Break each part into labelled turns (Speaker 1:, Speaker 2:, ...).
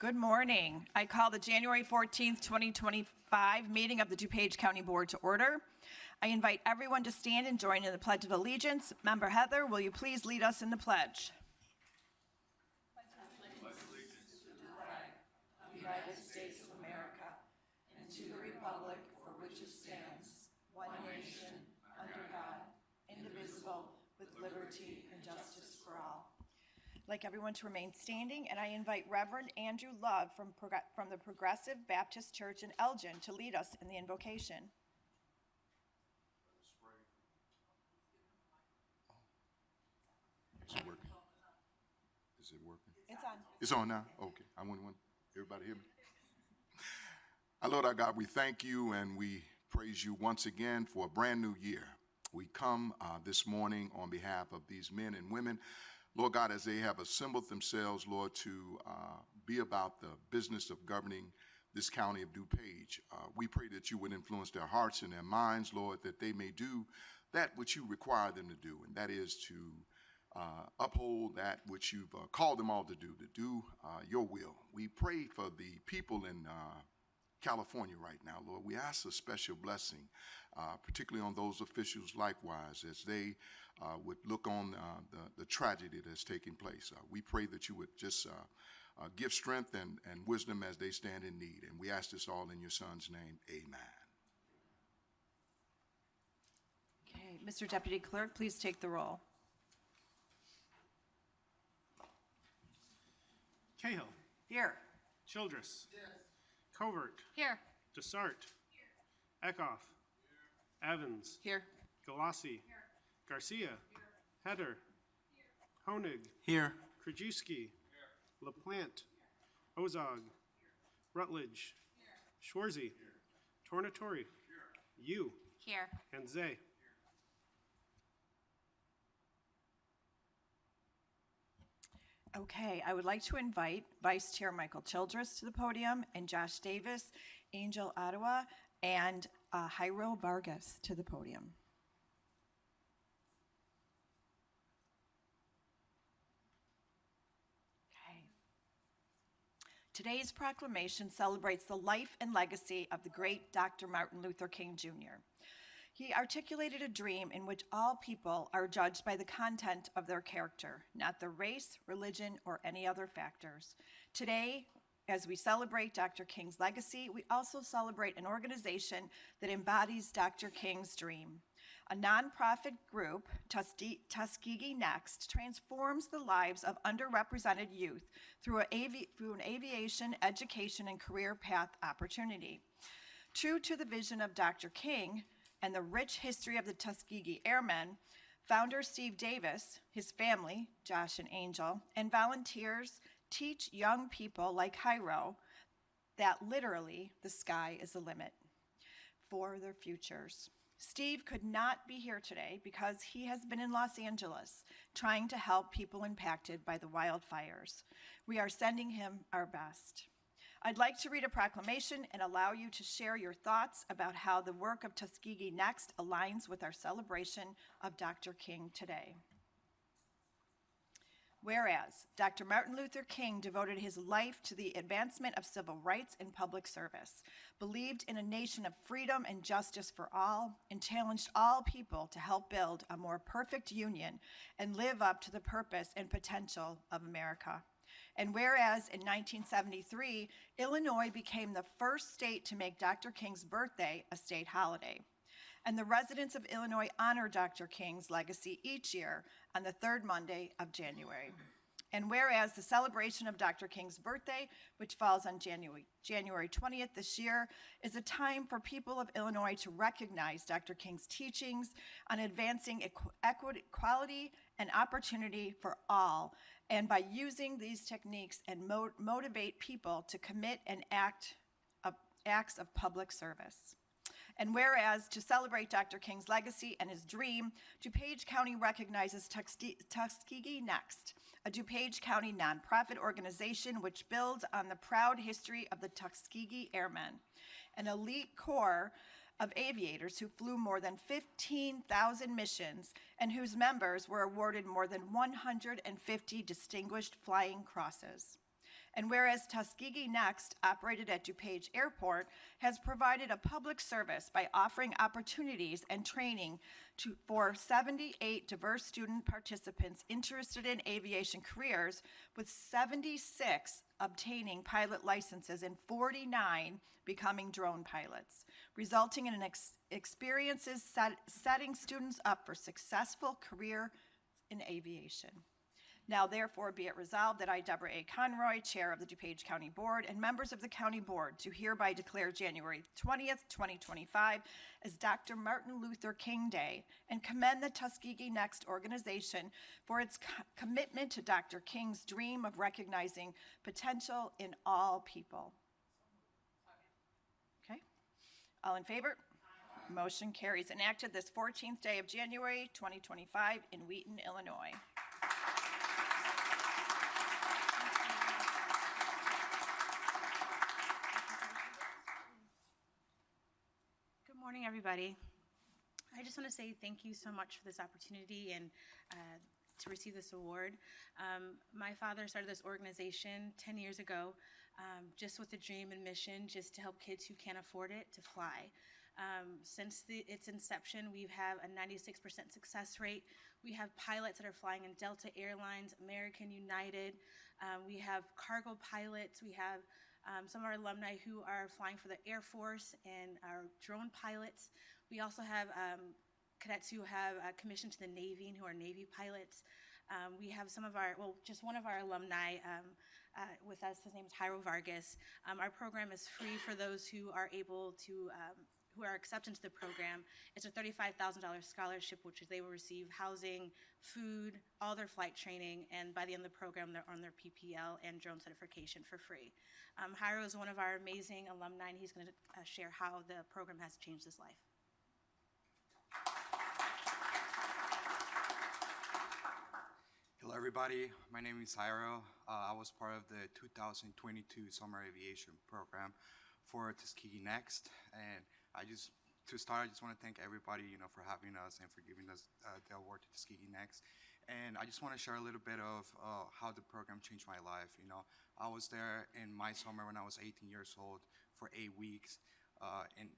Speaker 1: Good morning. I call the January 14th, 2025 meeting of the DuPage County Board to order. I invite everyone to stand and join in the Pledge of Allegiance. Member Heather, will you please lead us in the pledge?
Speaker 2: Pledge allegiance to the flag of the United States of America and to the republic for which it stands, one nation, under God, indivisible, with liberty and justice for all.
Speaker 1: I'd like everyone to remain standing, and I invite Reverend Andrew Love from the Progressive Baptist Church in Elgin to lead us in the invocation.
Speaker 3: Is it working? Is it working?
Speaker 1: It's on.
Speaker 3: It's on now? Okay. I want everybody to hear me. Our Lord our God, we thank you and we praise you once again for a brand new year. We come this morning on behalf of these men and women, Lord God, as they have assembled themselves, Lord, to be about the business of governing this county of DuPage. We pray that you would influence their hearts and their minds, Lord, that they may do that which you require them to do, and that is to uphold that which you've called them all to do your will. We pray for the people in California right now, Lord. We ask a special blessing, particularly on those officials likewise, as they would look on the tragedy that's taking place. We pray that you would just give strength and wisdom as they stand in need. And we ask this all in your son's name. Amen.
Speaker 1: Okay, Mr. Deputy Clerk, please take the roll.
Speaker 4: Cahill.
Speaker 1: Here.
Speaker 4: Childress. Yes. Covert.
Speaker 1: Here.
Speaker 4: Desart. Here. Eckhoff. Here. Evans.
Speaker 1: Here.
Speaker 4: Galassi. Here. Garcia. Here. Heder. Here. Honig.
Speaker 5: Here.
Speaker 4: Krajewski. Here. LaPlante. Here. Ozog. Here. Rutledge. Here. Schwarzy. Here. Tornatori. Here. You.
Speaker 1: Here.
Speaker 4: And Zay.
Speaker 1: Okay, I would like to invite Vice Chair Michael Childress to the podium and Josh Davis, Angel Ottawa, and Jairo Vargas to the podium. Okay. Today's proclamation celebrates the life and legacy of the great Dr. Martin Luther King Jr. He articulated a dream in which all people are judged by the content of their character, not their race, religion, or any other factors. Today, as we celebrate Dr. King's legacy, we also celebrate an organization that embodies Dr. King's dream. A nonprofit group, Tuskegee Next, transforms the lives of underrepresented youth through an aviation, education, and career path opportunity. True to the vision of Dr. King, and the rich history of the Tuskegee Airmen, founder Steve Davis, his family, Josh and Angel, and volunteers teach young people like Jairo that literally the sky is the limit for their futures. Steve could not be here today because he has been in Los Angeles trying to help people impacted by the wildfires. We are sending him our best. I'd like to read a proclamation and allow you to share your thoughts about how the work of Tuskegee Next aligns with our celebration of Dr. King today. Whereas Dr. Martin Luther King devoted his life to the advancement of civil rights and public service, believed in a nation of freedom and justice for all, and challenged all people to help build a more perfect union and live up to the purpose and potential of America. And whereas in 1973, Illinois became the first state to make Dr. King's birthday a state holiday. And the residents of Illinois honor Dr. King's legacy each year on the third Monday of January. And whereas the celebration of Dr. King's birthday, which falls on January 20th this year, is a time for people of Illinois to recognize Dr. King's teachings on advancing equality and opportunity for all, and by using these techniques and motivate people to commit and acts of public service. And whereas to celebrate Dr. King's legacy and his dream, DuPage County recognizes Tuskegee Next, a DuPage County nonprofit organization which builds on the proud history of the Tuskegee Airmen, an elite corps of aviators who flew more than 15,000 missions and whose members were awarded more than 150 distinguished flying crosses. And whereas Tuskegee Next, operated at DuPage Airport, has provided a public service by offering opportunities and training for 78 diverse student participants interested in aviation careers, with 76 obtaining pilot licenses and 49 becoming drone pilots, resulting in experiences setting students up for successful career in aviation. Now therefore be it resolved that I, Deborah A. Conroy, Chair of the DuPage County Board, and members of the County Board do hereby declare January 20th, 2025 as Dr. Martin Luther King Day and commend the Tuskegee Next organization for its commitment to Dr. King's dream of recognizing potential in all people. Okay, all in favor? Motion carries. Enacted this 14th day of January 2025 in Wheaton, Illinois.
Speaker 5: Good morning, everybody. I just want to say thank you so much for this opportunity and to receive this award. My father started this organization 10 years ago just with a dream and mission just to help kids who can't afford it to fly. Since its inception, we have a 96% success rate. We have pilots that are flying in Delta Airlines, American United. We have cargo pilots. We have some of our alumni who are flying for the Air Force and our drone pilots. We also have cadets who have commissioned to the Navy and who are Navy pilots. We have some of our, well, just one of our alumni with us. His name is Jairo Vargas. Our program is free for those who are able to, who are accepted to the program. It's a $35,000 scholarship, which they will receive housing, food, all their flight training, and by the end of the program, they're on their PPL and drone certification for free. Jairo is one of our amazing alumni, and he's going to share how the program has changed his life.
Speaker 6: Hello, everybody. My name is Jairo. I was part of the 2022 Summer Aviation Program for Tuskegee Next, and to start, I just want to thank everybody, for having us and for giving us the award to Tuskegee Next. And I just want to share a little bit of how the program changed my life. I was there in my summer when I was 18 years old for 8 weeks, and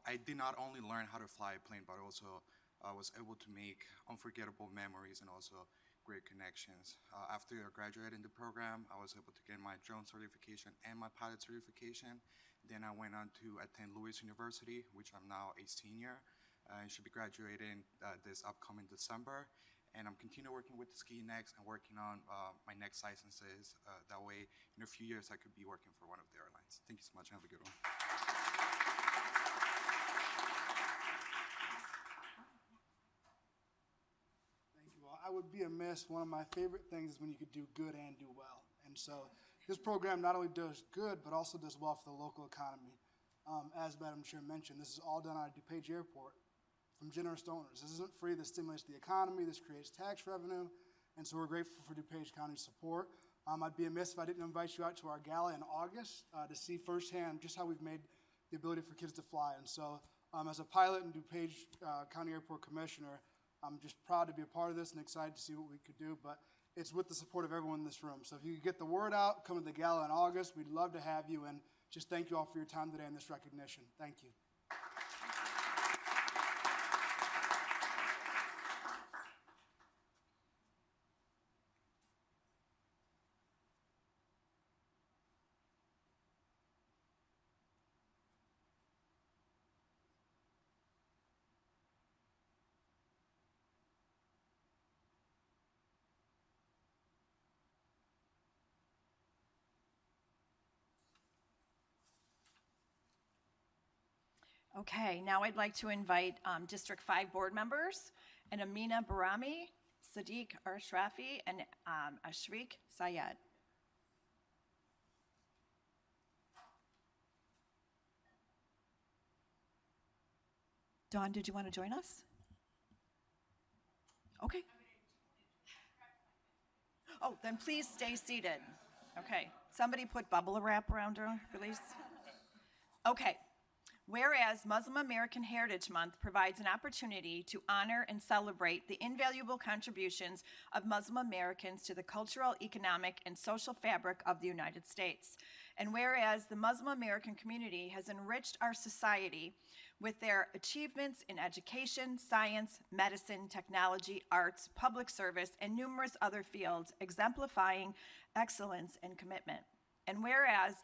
Speaker 6: I did not only learn how to fly a plane, but also I was able to make unforgettable memories and also great connections. After I graduated in the program, I was able to get my drone certification and my pilot certification. Then I went on to attend Lewis University, which I'm now a senior. I should be graduating this upcoming December. And I'm continuing working with Tuskegee Next and working on my next licenses. That way, in a few years, I could be working for one of the airlines. Thank you so much. Have a good one.
Speaker 7: Thank you all. I would be amiss. One of my favorite things is when you could do good and do well. And so this program not only does good, but also does well for the local economy. As Madam Chair mentioned, this is all done out of DuPage Airport from generous donors. This isn't free. This stimulates the economy. This creates tax revenue. And so we're grateful for DuPage County's support. I'd be amiss if I didn't invite you out to our gala in August to see firsthand just how we've made the ability for kids to fly. And so as a pilot and DuPage County Airport Commissioner, I'm just proud to be a part of this and excited to see what we could do. But it's with the support of everyone in this room. So if you could get the word out, come to the gala in August. We'd love to have you. And just thank you all for your time today in this recognition. Thank you.
Speaker 1: Okay, now I'd like to invite District 5 board members, and Amina Barami, Sadiq Arshrafi, and Ashriq Sayed. Dawn, did you want to join us? Okay. Oh, then please stay seated. Okay, somebody put bubble wrap around her, please. Okay. Whereas Muslim American Heritage Month provides an opportunity to honor and celebrate the invaluable contributions of Muslim Americans to the cultural, economic, and social fabric of the United States. And whereas the Muslim American community has enriched our society with their achievements in education, science, medicine, technology, arts, public service, and numerous other fields, exemplifying excellence and commitment. And whereas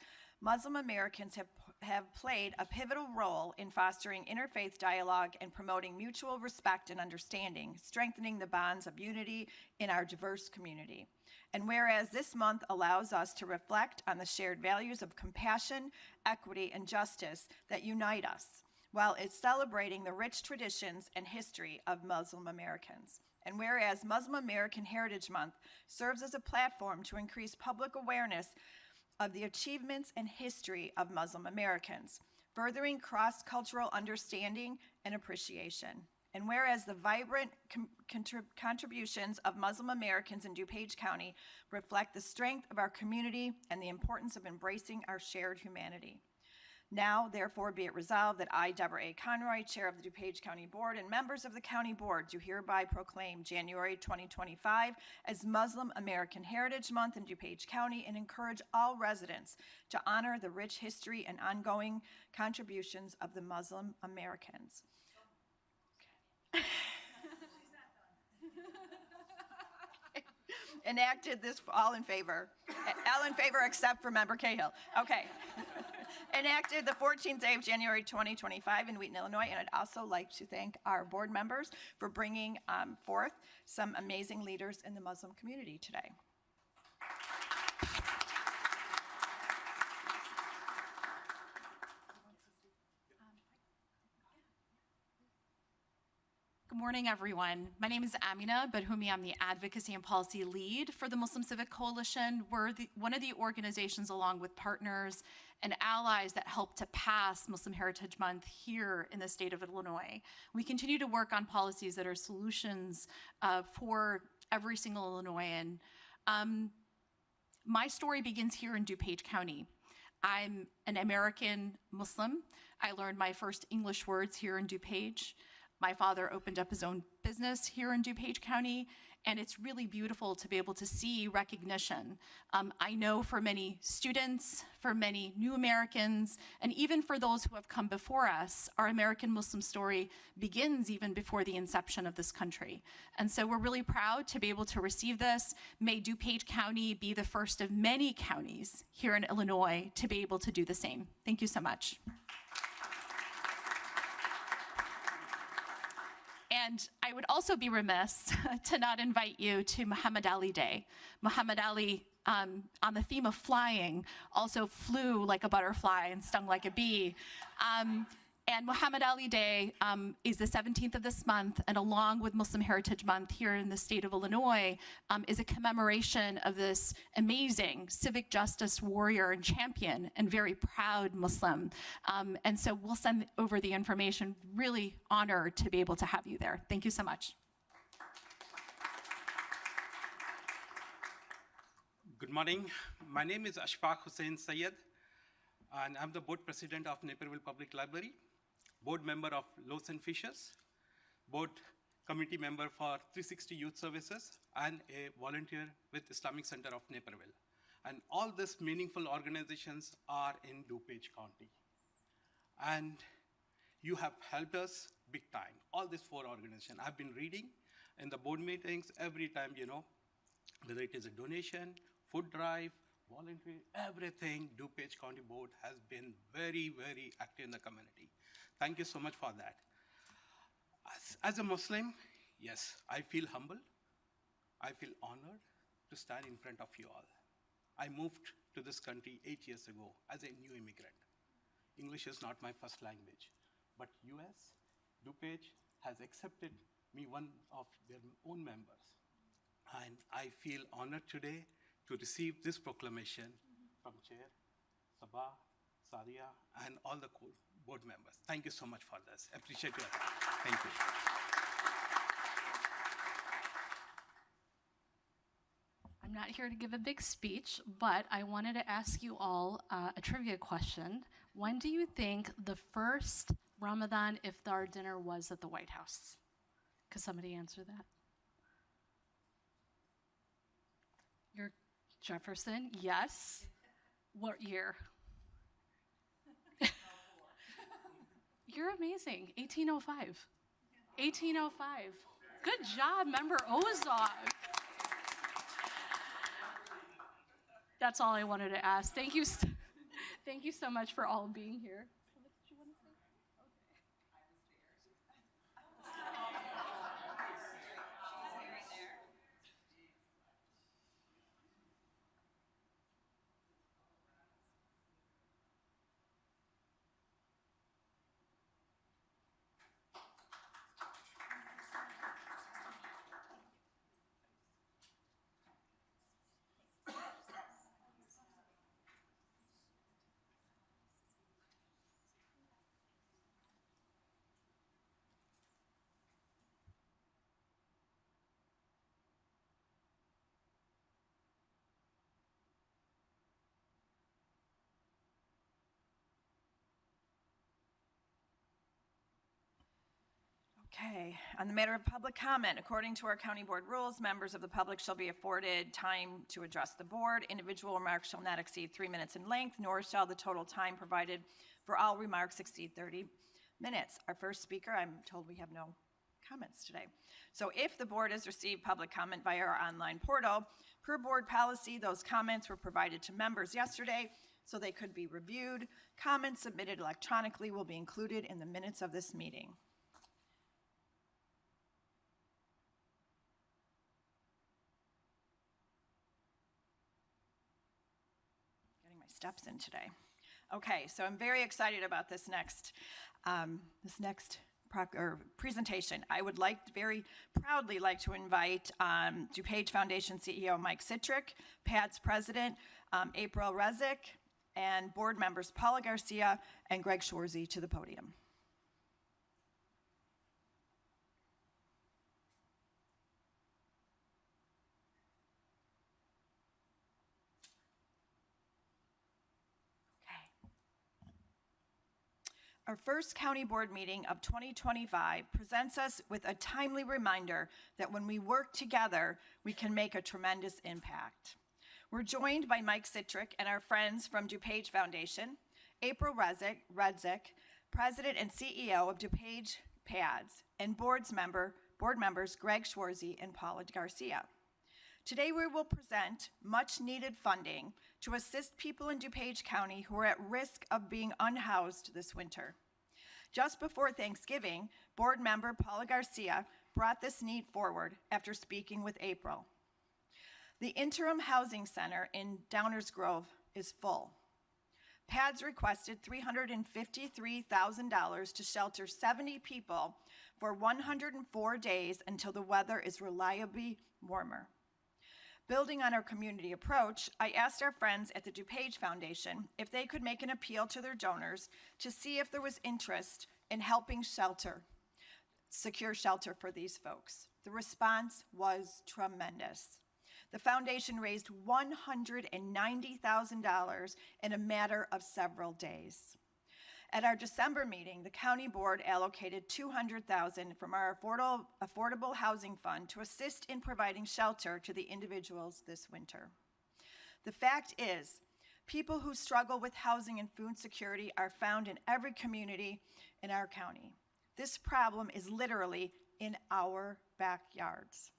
Speaker 1: Muslim Americans have played a pivotal role in fostering interfaith dialogue and promoting mutual respect and understanding, strengthening the bonds of unity in our diverse community. And whereas this month allows us to reflect on the shared values of compassion, equity, and justice that unite us, while it's celebrating the rich traditions and history of Muslim Americans. And whereas Muslim American Heritage Month serves as a platform to increase public awareness of the achievements and history of Muslim Americans, furthering cross-cultural understanding and appreciation. And whereas the vibrant contributions of Muslim Americans in DuPage County reflect the strength of our community and the importance of embracing our shared humanity. Now, therefore, be it resolved that I, Deborah A. Conroy, Chair of the DuPage County Board, and members of the County Board do hereby proclaim January 2025 as Muslim American Heritage Month in DuPage County and encourage all residents to honor the rich history and ongoing contributions of the Muslim Americans. Enacted this, all in favor? All in favor except for Member Cahill. Okay. Enacted the 14th day of January 2025 in Wheaton, Illinois, and I'd also like to thank our board members for bringing forth some amazing leaders in the Muslim community today.
Speaker 8: Good morning, everyone. My name is Amina Badhoumi. I'm the Advocacy and Policy Lead for the Muslim Civic Coalition. We're one of the organizations, along with partners and allies, that help to pass Muslim Heritage Month here in the state of Illinois. We continue to work on policies that are solutions for every single Illinoisan. My story begins here in DuPage County. I'm an American Muslim. I learned my first English words here in DuPage. My father opened up his own business here in DuPage County, and it's really beautiful to be able to see recognition. I know for many students, for many new Americans, and even for those who have come before us, our American Muslim story begins even before the inception of this country. And so we're really proud to be able to receive this. May DuPage County be the first of many counties here in Illinois to be able to do the same. Thank you so much. And I would also be remiss to not invite you to Muhammad Ali Day. Muhammad Ali, on the theme of flying, also flew like a butterfly and stung like a bee. And Muhammad Ali Day is the 17th of this month, and along with Muslim Heritage Month here in the state of Illinois, is a commemoration of this amazing civic justice warrior and champion and very proud Muslim. And so we'll send over the information. Really honored to be able to have you there. Thank you so much.
Speaker 9: Good morning. My name is Ashfaq Hussain Syed, and I'm the board president of Naperville Public Library, board member of Loaves and Fishes, board committee member for 360 Youth Services, and a volunteer with Islamic Center of Naperville. And all these meaningful organizations are in DuPage County. And you have helped us big time, all these 4 organizations. I've been reading in the board meetings every time, whether it is a donation, food drive, voluntary, everything, DuPage County Board has been very, very active in the community. Thank you so much for that. As a Muslim, yes, I feel humble. I feel honored to stand in front of you all. I moved to this country 8 years ago as a new immigrant. English is not my first language, but US, DuPage has accepted me one of their own members. And I feel honored today to receive this proclamation from Chair, Sabah, Sadia, and all the board members. Thank you so much for this. Appreciate your time. Thank you.
Speaker 10: I'm not here to give a big speech, but I wanted to ask you all a trivia question. When do you think the first Ramadan iftar dinner was at the White House? Could somebody answer that? You're Jefferson, yes. What year? You're amazing. 1805. 1805. Good job, member Ozog. That's all I wanted to ask. Thank you. Thank you so much for all being here.
Speaker 1: Okay, on the matter of public comment, according to our county board rules, members of the public shall be afforded time to address the board. Individual remarks shall not exceed 3 minutes in length, nor shall the total time provided for all remarks exceed 30 minutes. Our first speaker, I'm told we have no comments today. So if the board has received public comment via our online portal, per board policy, those comments were provided to members yesterday so they could be reviewed. Comments submitted electronically will be included in the minutes of this meeting. Steps in today. Okay, so I'm very excited about this next presentation. I would very proudly like to invite DuPage Foundation CEO Mike Citrick, PADS President April Rezick, and board members Paula Garcia and Greg Schwarzy to the podium. Our first county board meeting of 2025 presents us with a timely reminder that when we work together, we can make a tremendous impact. We're joined by Mike Citrick and our friends from DuPage Foundation, April Rezick, President and CEO of DuPage PADS, and board members Greg Schwarzy and Paula Garcia. Today we will present much needed funding to assist people in DuPage County who are at risk of being unhoused this winter. Just before Thanksgiving, board member Paula Garcia brought this need forward after speaking with April. The interim housing center in Downers Grove is full. PADS requested $353,000 to shelter 70 people for 104 days until the weather is reliably warmer. Building on our community approach, I asked our friends at the DuPage Foundation if they could make an appeal to their donors to see if there was interest in helping secure shelter for these folks. The response was tremendous. The foundation raised $190,000 in a matter of several days. At our December meeting, the county board allocated $200,000 from our affordable housing fund to assist in providing shelter to the individuals this winter. The fact is, people who struggle with housing and food security are found in every community in our county. This problem is literally in our backyards.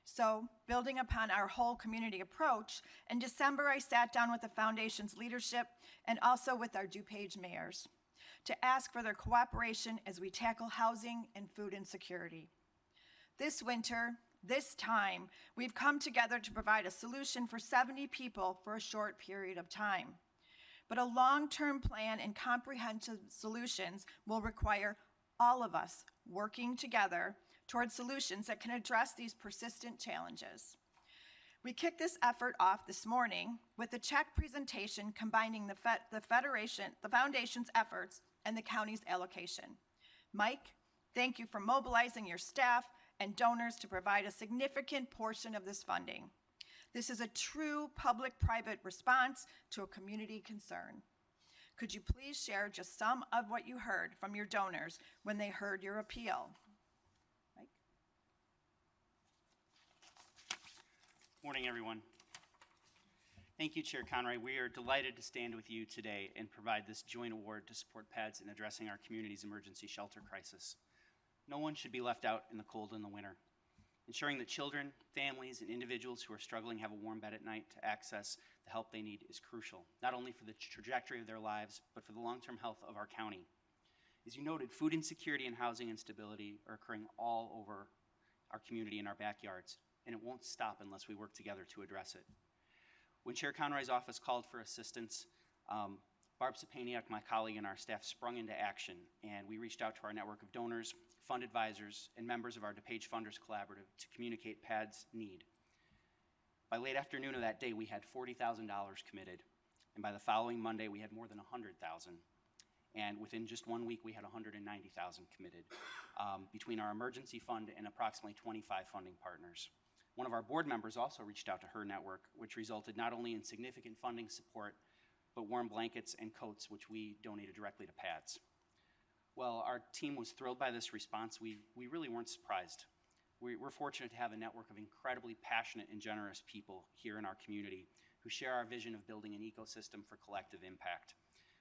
Speaker 1: So, building upon our whole community approach, in December I sat down with the foundation's leadership and also with our DuPage mayors to ask for their cooperation as we tackle housing and food insecurity. This winter, this time, we've come together to provide a solution for 70 people for a short period of time. But a long-term plan and comprehensive solutions will require all of us working together towards solutions that can address these persistent challenges. We kicked this effort off this morning with a check presentation combining the foundation's efforts and the county's allocation. Mike, thank you for mobilizing your staff and donors to provide a significant portion of this funding. This is a true public-private response to a community concern. Could you please share just some of what you heard from your donors when they heard your appeal? Mike?
Speaker 11: Morning, everyone. Thank you, Chair Conroy. We are delighted to stand with you today and provide this joint award to support PADS in addressing our community's emergency shelter crisis. No one should be left out in the cold in the winter. Ensuring that children, families, and individuals who are struggling have a warm bed at night to access the help they need is crucial, not only for the trajectory of their lives, but for the long-term health of our county. As you noted, food insecurity and housing instability are occurring all over our community and our backyards, and it won't stop unless we work together to address it. When Chair Conroy's office called for assistance, Barb Sapaniak, my colleague, and our staff sprung into action, and we reached out to our network of donors, fund advisors, and members of our DuPage Funders Collaborative to communicate PAD's need. By late afternoon of that day, we had $40,000 committed, and by the following Monday, we had more than $100,000. And within just 1 week, we had $190,000 committed between our emergency fund and approximately 25 funding partners. One of our board members also reached out to her network, which resulted not only in significant funding support, but warm blankets and coats, which we donated directly to PADS. Well, our team was thrilled by this response. We really weren't surprised. We're fortunate to have a network of incredibly passionate and generous people here in our community who share our vision of building an ecosystem for collective impact,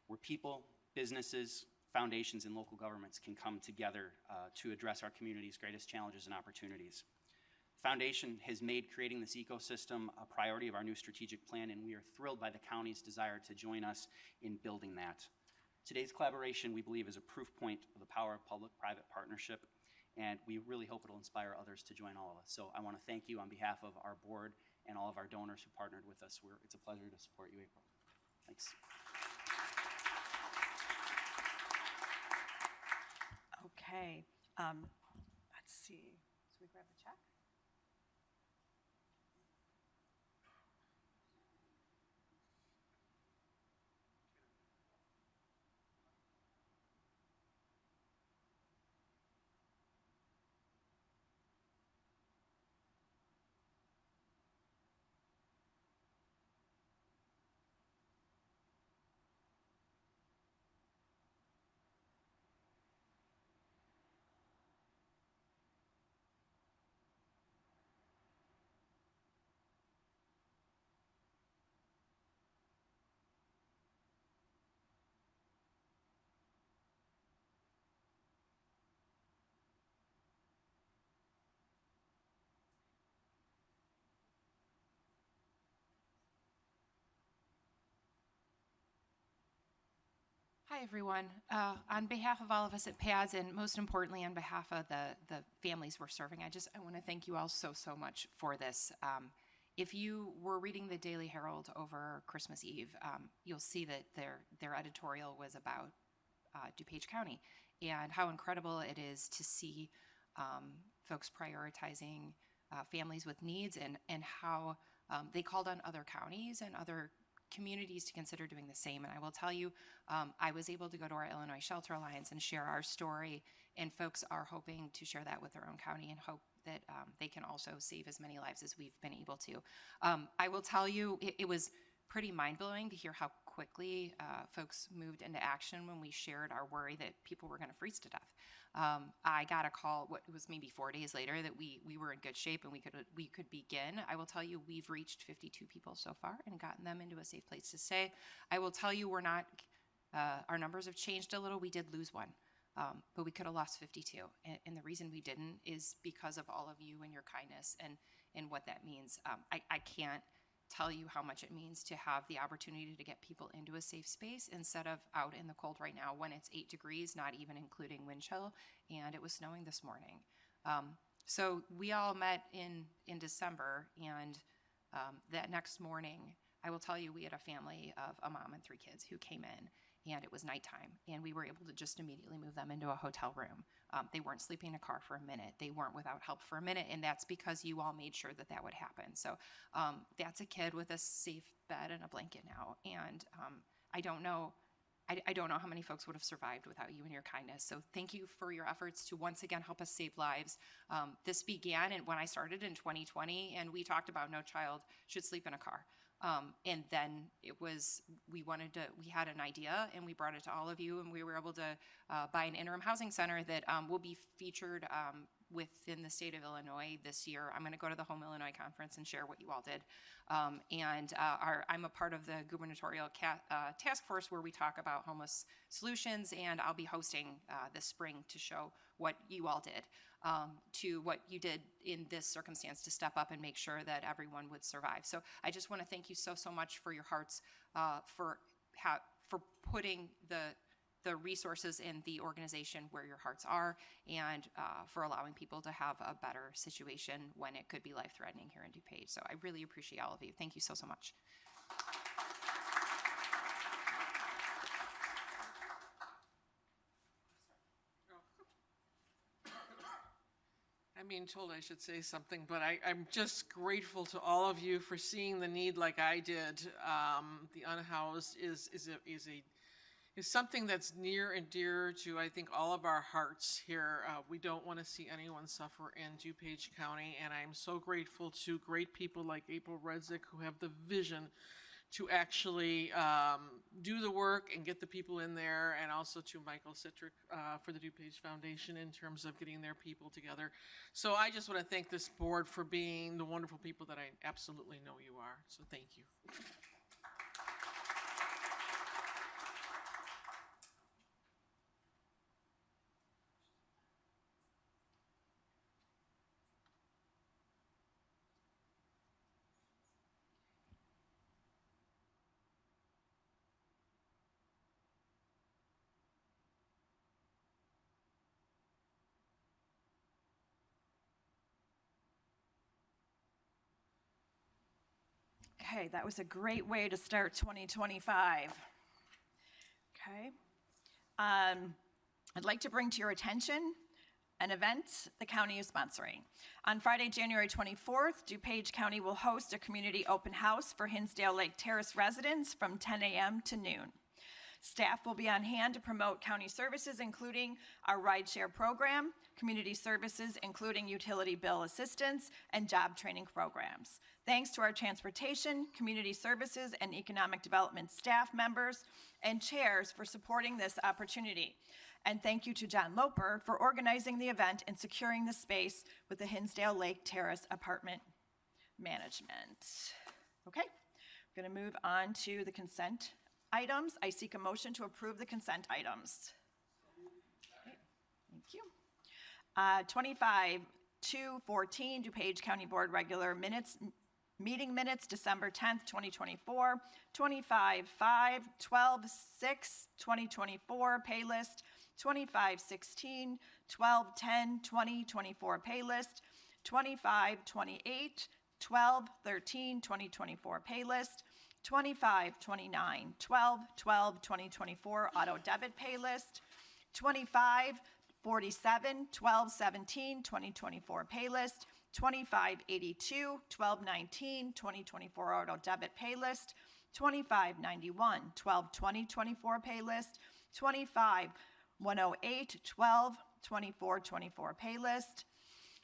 Speaker 11: where people, businesses, foundations, and local governments can come together to address our community's greatest challenges and opportunities. Foundation has made creating this ecosystem a priority of our new strategic plan, and we are thrilled by the county's desire to join us in building that. Today's collaboration, we believe, is a proof point of the power of public-private partnership, and we really hope it'll inspire others to join all of us. So I want to thank you on behalf of our board and all of our donors who partnered with us. It's a pleasure to support you, April. Thanks.
Speaker 1: Okay. Let's see. Should we grab the check?
Speaker 8: Hi, everyone. On behalf of all of us at PADS, and most importantly on behalf of the families we're serving, I want to thank you all so much for this. If you were reading the Daily Herald over Christmas Eve, you'll see that their editorial was about DuPage County and how incredible it is to see folks prioritizing families with needs, and how they called on other counties and other communities to consider doing the same. And I will tell you, I was able to go to our Illinois Shelter Alliance and share our story, and folks are hoping to share that with their own county and hope that they can also save as many lives as we've been able to. I will tell you, it was pretty mind-blowing to hear how quickly folks moved into action when we shared our worry that people were going to freeze to death. I got a call, what was maybe 4 days later, that we were in good shape and we could begin. I will tell you, we've reached 52 people so far and gotten them into a safe place to stay. I will tell you, our numbers have changed a little. We did lose one, but we could have lost 52. And the reason we didn't is because of all of you and your kindness and what that means. I can't tell you how much it means to have the opportunity to get people into a safe space instead of out in the cold right now when it's 8 degrees, not even including wind chill, and it was snowing this morning. So we all met in December, and that next morning, I will tell you, we had a family of a mom and 3 kids who came in, and it was nighttime, and we were able to just immediately move them into a hotel room. They weren't sleeping in a car for a minute. They weren't without help for a minute, and that's because you all made sure that would happen. So that's a kid with a safe bed and a blanket now, and I don't know how many folks would have survived without you and your kindness. So thank you for your efforts to once again help us save lives. This began when I started in 2020, and we talked about no child should sleep in a car. And then we had an idea and we brought it to all of you, and we were able to buy an interim housing center that will be featured within the state of Illinois this year. I'm going to go to the Home Illinois Conference and share what you all did. I'm a part of the gubernatorial task force where we talk about homeless solutions, and I'll be hosting this spring to show what you all did, to what you did in this circumstance to step up and make sure that everyone would survive. So I just want to thank you so much for your hearts, for putting the resources in the organization where your hearts are, and for allowing people to have a better situation when it could be life-threatening here in DuPage. So I really appreciate all of you. Thank you so much.
Speaker 2: I'm being told I should say something, but I'm just grateful to all of you for seeing the need like I did. The unhoused is something that's near and dear to, I think, all of our hearts here. We don't want to see anyone suffer in DuPage County, and I'm so grateful to great people like April Redzik who have the vision to actually do the work and get the people in there, and also to Michael Citrick for the DuPage Foundation in terms of getting their people together. So I just want to thank this board for being the wonderful people that I absolutely know you are. So thank you. Okay, that was a great way to start 2025. Okay. I'd like to bring to your attention an event the county is sponsoring. On Friday, January 24th, DuPage County will host a community open house for Hinsdale Lake Terrace residents from 10 a.m. to noon. Staff will be on hand to promote county services, including our rideshare program, community services, including utility bill assistance, and job training programs. Thanks to our transportation, community services, and economic development staff members and chairs for supporting this opportunity. And thank you to John Loper for organizing the event and securing the space with the Hinsdale Lake Terrace Apartment Management. Okay, we're going to move on to the consent items. I seek a motion to approve the consent items. Okay, thank you. 25-214 DuPage County Board regular minutes, meeting minutes, December 10th, 2024. 25-5-12-6-2024 pay list. 25-16, 12-10, 2024 pay list. 25-28, 12-13, 2024 pay list. 25-29, 12-12, 2024 auto debit pay list. 25-47, 12-17, 2024 pay list. 25-82, 12-19, 2024 auto debit pay list. 25-91, 12-20, 24 pay list. 25-108, 12-24, 24 pay list.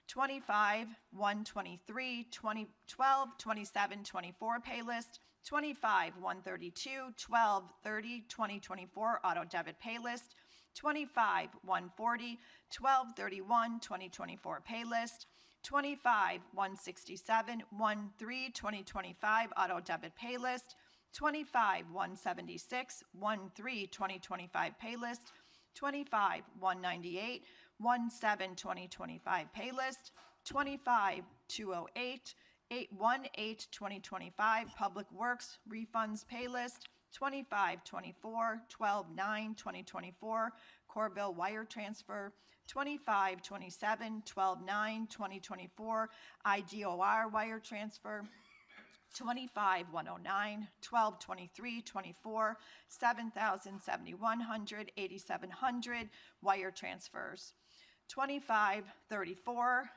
Speaker 2: 25-123, 12-27, 24 pay list. 25-132, 12-30, 2024 auto debit pay list. 25-140, 12-31, 2024 pay list. 25-167, 1-3, 2025 auto debit pay list. 25-176, 1-3, 2025 pay list. 25-198, 1-7, 2025 pay list. 25-208, 8-1-8, 2025 Public Works Refunds Pay List. 25-24, 12-9, 2024 Core Bill Wire Transfer. 25-27, 12-9, 2024 IDOR Wire Transfer. 25-109, 12-23, 24 $7,700, 8,700 wire transfers. 25-34,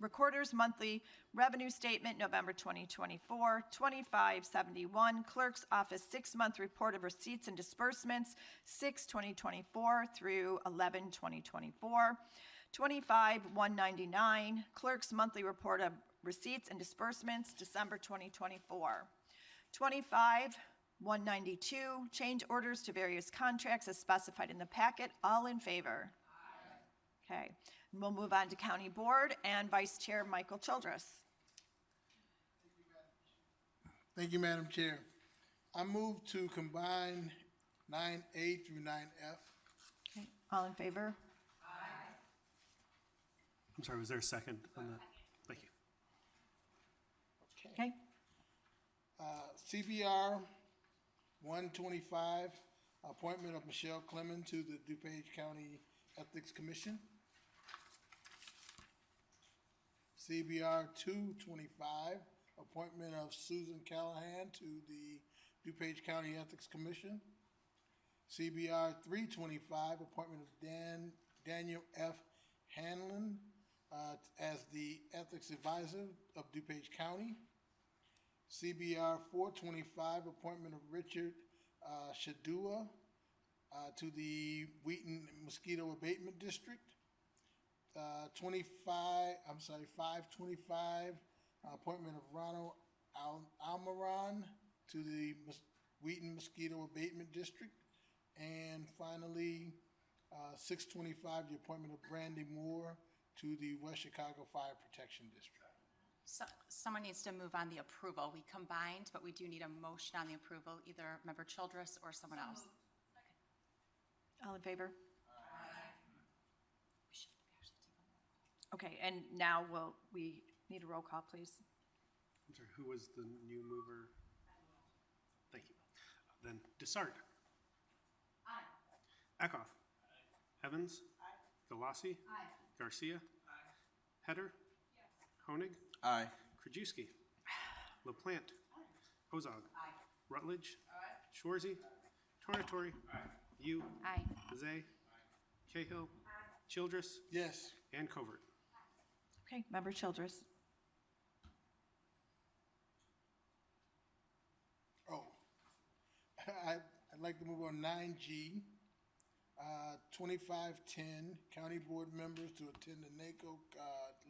Speaker 2: Recorder's Monthly Revenue Statement, November 2024. 25-71, Clerk's Office 6-month Report of Receipts and Disbursements, 6/2024 through 11/2024. 25-199, Clerk's Monthly Report of
Speaker 1: receipts and disbursements, December 2024. 25-192, change orders to various contracts as specified in the packet. All in favor? Okay, and we'll move on to County Board and Vice Chair Michael Childress.
Speaker 2: Thank you, Madam Chair. I move to combine 9A through 9F.
Speaker 1: Okay, all in favor?
Speaker 4: I'm sorry, was there a second on that? Thank you.
Speaker 1: Okay,
Speaker 2: CBR 125, appointment of Michelle Clemens to the DuPage County Ethics Commission. CBR 225, appointment of Susan Callahan to the DuPage County Ethics Commission. CBR 325, appointment of Daniel F. Hanlon as the Ethics Advisor of DuPage County. CBR 425, appointment of Richard Shadua to the Wheaton Mosquito Abatement District. 525, appointment of Ronald Almiron to the Wheaton Mosquito Abatement District. And finally, 625, the appointment of Brandy Moore to the West Chicago Fire Protection District.
Speaker 8: So someone needs to move on the approval. We combined, but we do need a motion on the approval, either Member Childress or someone else.
Speaker 1: all in favor? Okay, and now we need a roll call, please.
Speaker 4: I'm sorry, who was the new mover? Thank you. Then Desart. Aye. Eckhoff. Evans. Aye. Galassi. Aye. Garcia. Aye. Header. Yes. Honig.
Speaker 6: Aye.
Speaker 4: Krajewski. LaPlante. Aye. Ozog. Aye. Rutledge. Aye. Schwarzy. Tornatori. Aye. You.
Speaker 8: Aye.
Speaker 4: Zay. Cahill. Aye. Childress.
Speaker 2: Yes.
Speaker 4: And Covert.
Speaker 1: Okay, Member Childress.
Speaker 2: Oh, I'd like to move on 9G, 2510, county board members to attend the NACO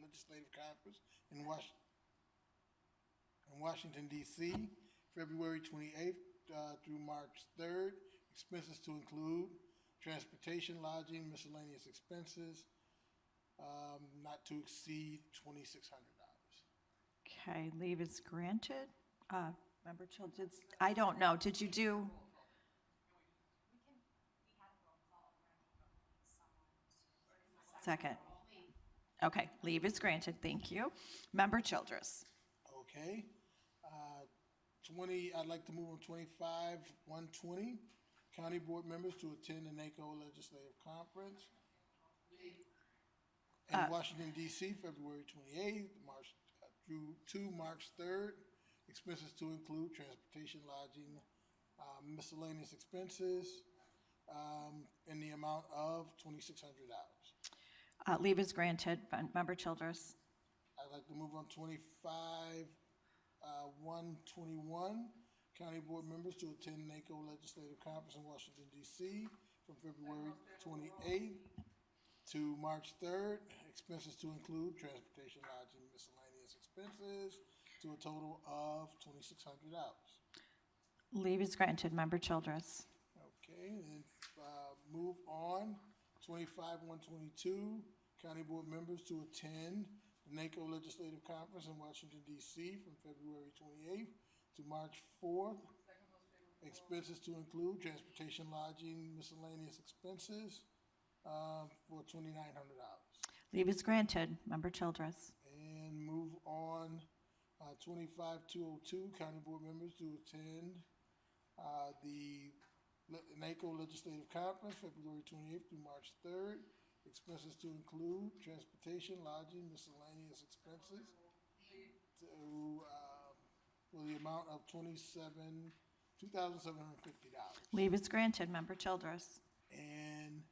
Speaker 2: Legislative Conference in Washington, D.C., February 28th through March 3rd. Expenses to include transportation, lodging, miscellaneous expenses, not to exceed $2,600.
Speaker 1: Okay, leave is granted. Member Childress, I don't know, did you do? Second. Okay, leave is granted, thank you. Member Childress.
Speaker 2: Okay. I'd like to move on 25-120, county board members to attend the NACO Legislative Conference in Washington, D.C., February 28th through March 3rd. Expenses to include transportation, lodging, miscellaneous expenses in the amount of $2,600.
Speaker 1: Leave is granted. Member Childress.
Speaker 2: I'd like to move on 25-121, county board members to attend NACO Legislative Conference in Washington, D.C. from February 28th to March 3rd. Expenses to include transportation, lodging, miscellaneous expenses to a total of $2,600.
Speaker 1: Leave is granted. Member Childress.
Speaker 2: Okay, and move on 25-122, county board members to attend the NACO Legislative Conference in Washington, D.C. from February 28th to March 4th. Expenses to include transportation, lodging, miscellaneous expenses for $2,900.
Speaker 1: Leave is granted. Member Childress.
Speaker 2: And move on 25-202, county board members to attend the NACO Legislative Conference, February 28th through March 3rd. Expenses to include transportation, lodging, miscellaneous expenses for the amount of $2,750.
Speaker 1: Leave is granted. Member Childress.
Speaker 2: And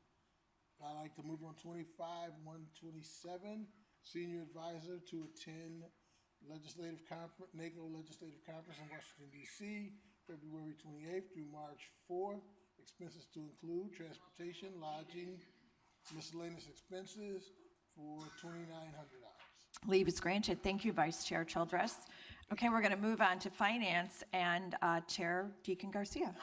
Speaker 2: I'd like to move on 25-127, senior advisor to attend NACO Legislative Conference in Washington, D.C., February 28th through March 4th. Expenses to include transportation, lodging, miscellaneous expenses for $2,900.
Speaker 1: Leave is granted. Thank you, Vice Chair Childress. Okay, we're going to move on to Finance and Chair Deacon Garcia.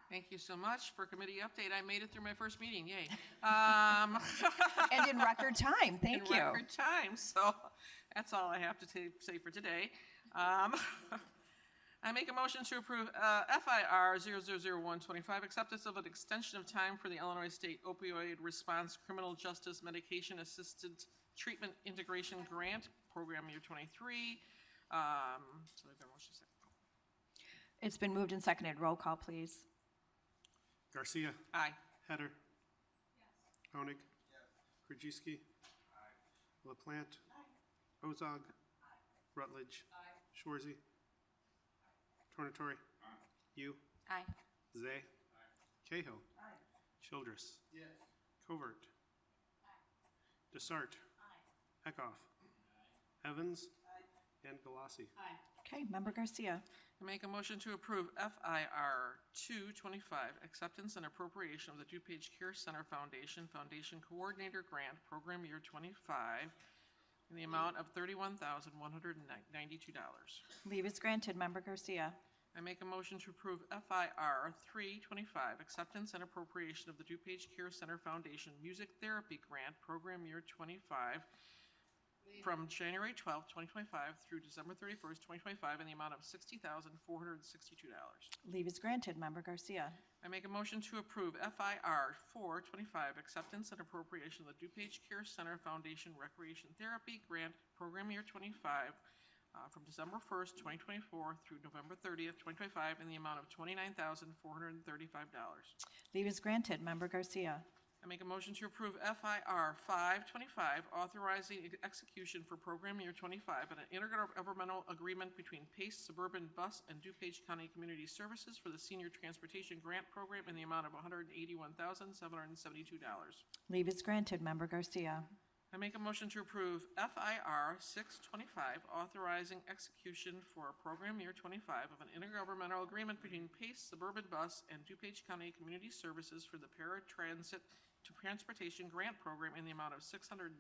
Speaker 12: Thank you so much for committee update. I made it through my first meeting, yay.
Speaker 1: And in record time, thank you.
Speaker 12: In record time, so that's all I have to say for today. I make a motion to approve FIR 000125, acceptance of an extension of time for the Illinois State Opioid Response Criminal Justice Medication Assisted Treatment Integration Grant, Program Year 23. So I've got a motion second.
Speaker 1: It's been moved and seconded. Roll call, please.
Speaker 4: Garcia.
Speaker 12: Aye.
Speaker 4: Header. Yes. Koenig. Yes. Krajewski. Aye. LaPlante. Aye. Ozog. Aye. Rutledge. Aye. Schwarzy. Tornatore. Aye. You.
Speaker 8: Aye.
Speaker 4: Zay. Aye. Cahill. Aye. Childress. Yes. Covert. Aye. Desart. Aye. Eckhoff. Aye. Evans. Aye. And Galassi.
Speaker 10: Aye.
Speaker 1: Okay, Member Garcia.
Speaker 12: I make a motion to approve FIR 225, acceptance and appropriation of the DuPage Care Center Foundation Coordinator Grant, Program Year 25, in the amount of $31,192.
Speaker 1: Leave is granted. Member Garcia.
Speaker 12: I make a motion to approve FIR 325, acceptance and appropriation of the DuPage Care Center Foundation Music Therapy Grant, Program Year 25, from January 12th, 2025 through December 31st, 2025 in the amount of $60,462.
Speaker 1: Leave is granted. Member Garcia.
Speaker 12: I make a motion to approve FIR 425, acceptance and appropriation of the DuPage Care Center Foundation Recreation Therapy Grant, Program Year 25, from December 1st, 2024 through November 30th, 2025 in the amount of $29,435.
Speaker 1: Leave is granted. Member Garcia.
Speaker 12: I make a motion to approve FIR 525, authorizing execution for Program Year 25 and an intergovernmental agreement between PACE Suburban Bus and DuPage County Community Services for the Senior Transportation Grant Program in the amount of $181,772.
Speaker 1: Leave is granted. Member Garcia.
Speaker 12: I make a motion to approve FIR 625, authorizing execution for Program Year 25 of an intergovernmental agreement between PACE Suburban Bus and DuPage County Community Services for the Paratransit to Transportation Grant Program in the amount of $690,000.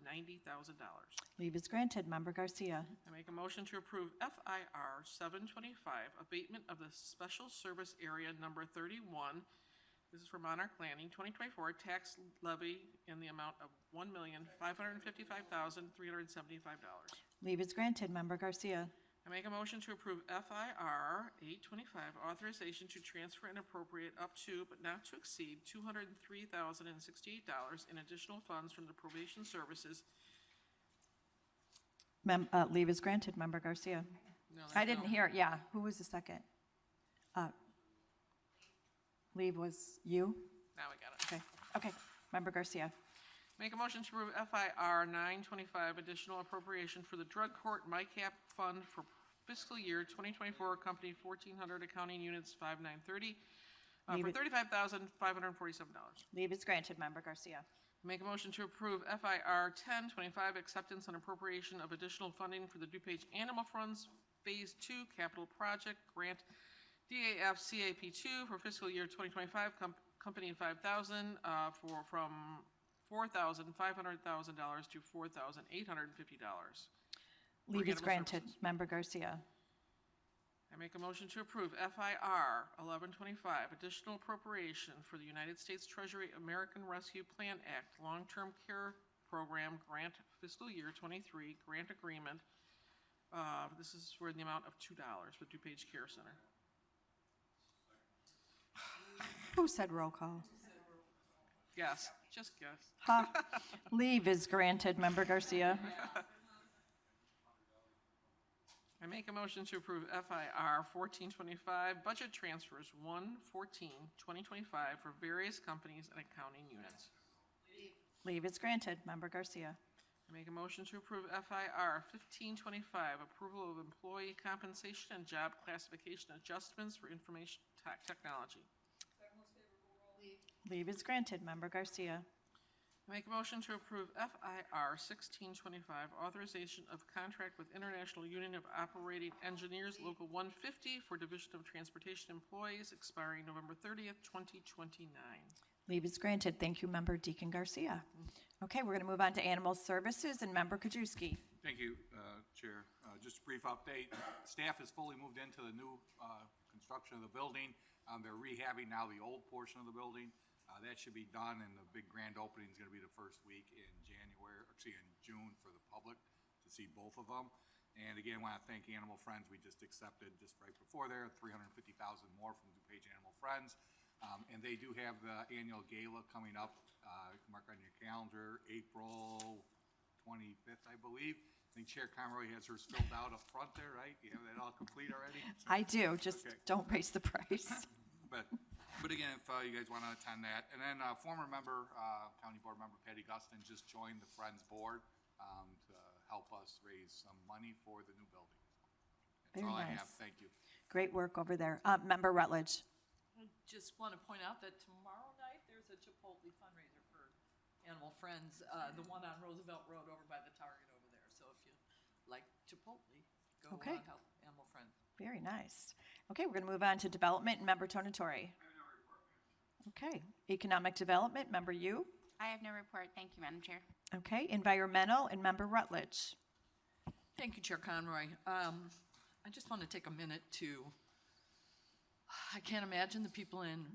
Speaker 1: Leave is granted. Member Garcia.
Speaker 12: I make a motion to approve FIR 725, abatement of the Special Service Area Number 31. This is for Monarch Landing, 2024 tax levy in the amount of $1,555,375.
Speaker 1: Leave is granted. Member Garcia.
Speaker 12: I make a motion to approve FIR 825, authorization to transfer and appropriate up to, but not to exceed, $203,068 in additional funds from the probation services.
Speaker 1: Leave is granted. Member Garcia.
Speaker 12: No,
Speaker 1: I didn't hear it. Yeah. Who was the second? Leave was you?
Speaker 12: Now we got it.
Speaker 1: Okay. Okay. Member Garcia.
Speaker 12: Make a motion to approve FIR 925, additional appropriation for the Drug Court MyCap Fund for fiscal year 2024, Company 1400, Accounting Units 5930, for $35,547.
Speaker 1: Leave is granted. Member Garcia.
Speaker 12: Make a motion to approve FIR 1025, acceptance and appropriation of additional funding for the DuPage Animal Funds Phase 2 Capital Project Grant DAF CAP 2 for fiscal year 2025, Company 5000, from $4,500,000 to $4,850.
Speaker 1: Leave is granted. Member Garcia.
Speaker 12: I make a motion to approve FIR 1125, additional appropriation for the United States Treasury American Rescue Plan Act Long-Term Care Program Grant Fiscal Year 23 Grant Agreement. This is for the amount of $2 for DuPage Care Center.
Speaker 1: Who said roll call?
Speaker 12: Guess. Just guess.
Speaker 1: Ha. Leave is granted. Member Garcia.
Speaker 12: I make a motion to approve FIR 1425, budget transfers 1/14/2025 for various companies and accounting units.
Speaker 1: Leave is granted. Member Garcia.
Speaker 12: I make a motion to approve FIR 1525, approval of employee compensation and job classification adjustments for information technology.
Speaker 1: Leave is granted. Member Garcia.
Speaker 12: I make a motion to approve FIR 1625, authorization of contract with International Union of Operating Engineers Local 150 for Division of Transportation employees expiring November 30th, 2029.
Speaker 1: Leave is granted. Thank you, Member Deacon Garcia. Okay, we're going to move on to Animal Services and Member Krajewski.
Speaker 13: Thank you, Chair. Just a brief update. Staff has fully moved into the new construction of the building. They're rehabbing now the old portion of the building. That should be done, and the big grand opening is going to be the first week in June for the public to see both of them. And again, I want to thank Animal Friends. We just accepted, just right before there, $350,000 more from DuPage Animal Friends. And they do have the annual gala coming up. Mark on your calendar, April 25th, I believe. I think Chair Conroy has hers filled out up front there, right? You have that all complete already?
Speaker 1: I do, just
Speaker 13: Okay.
Speaker 1: don't raise the price.
Speaker 13: But again, if you guys want to attend that. And then former member, County Board Member Patty Gustin just joined the Friends Board to help us raise some money for the new building. That's
Speaker 1: Very
Speaker 13: all I
Speaker 1: nice.
Speaker 13: have. Thank you.
Speaker 1: Great work over there. Member Rutledge.
Speaker 2: I just want to point out that tomorrow night, there's a Chipotle fundraiser for Animal Friends, the one on Roosevelt Road over by the Target over there. So if you like Chipotle, go
Speaker 1: Okay.
Speaker 2: help Animal Friends.
Speaker 1: Very nice. Okay, we're going to move on to development. Member Tonatori. Okay. Economic Development, Member Yu.
Speaker 8: I have no report. Thank you, Madam Chair.
Speaker 1: Okay. Environmental and Member Rutledge.
Speaker 2: Thank you, Chair Conroy. I just want to take a minute I can't imagine the people in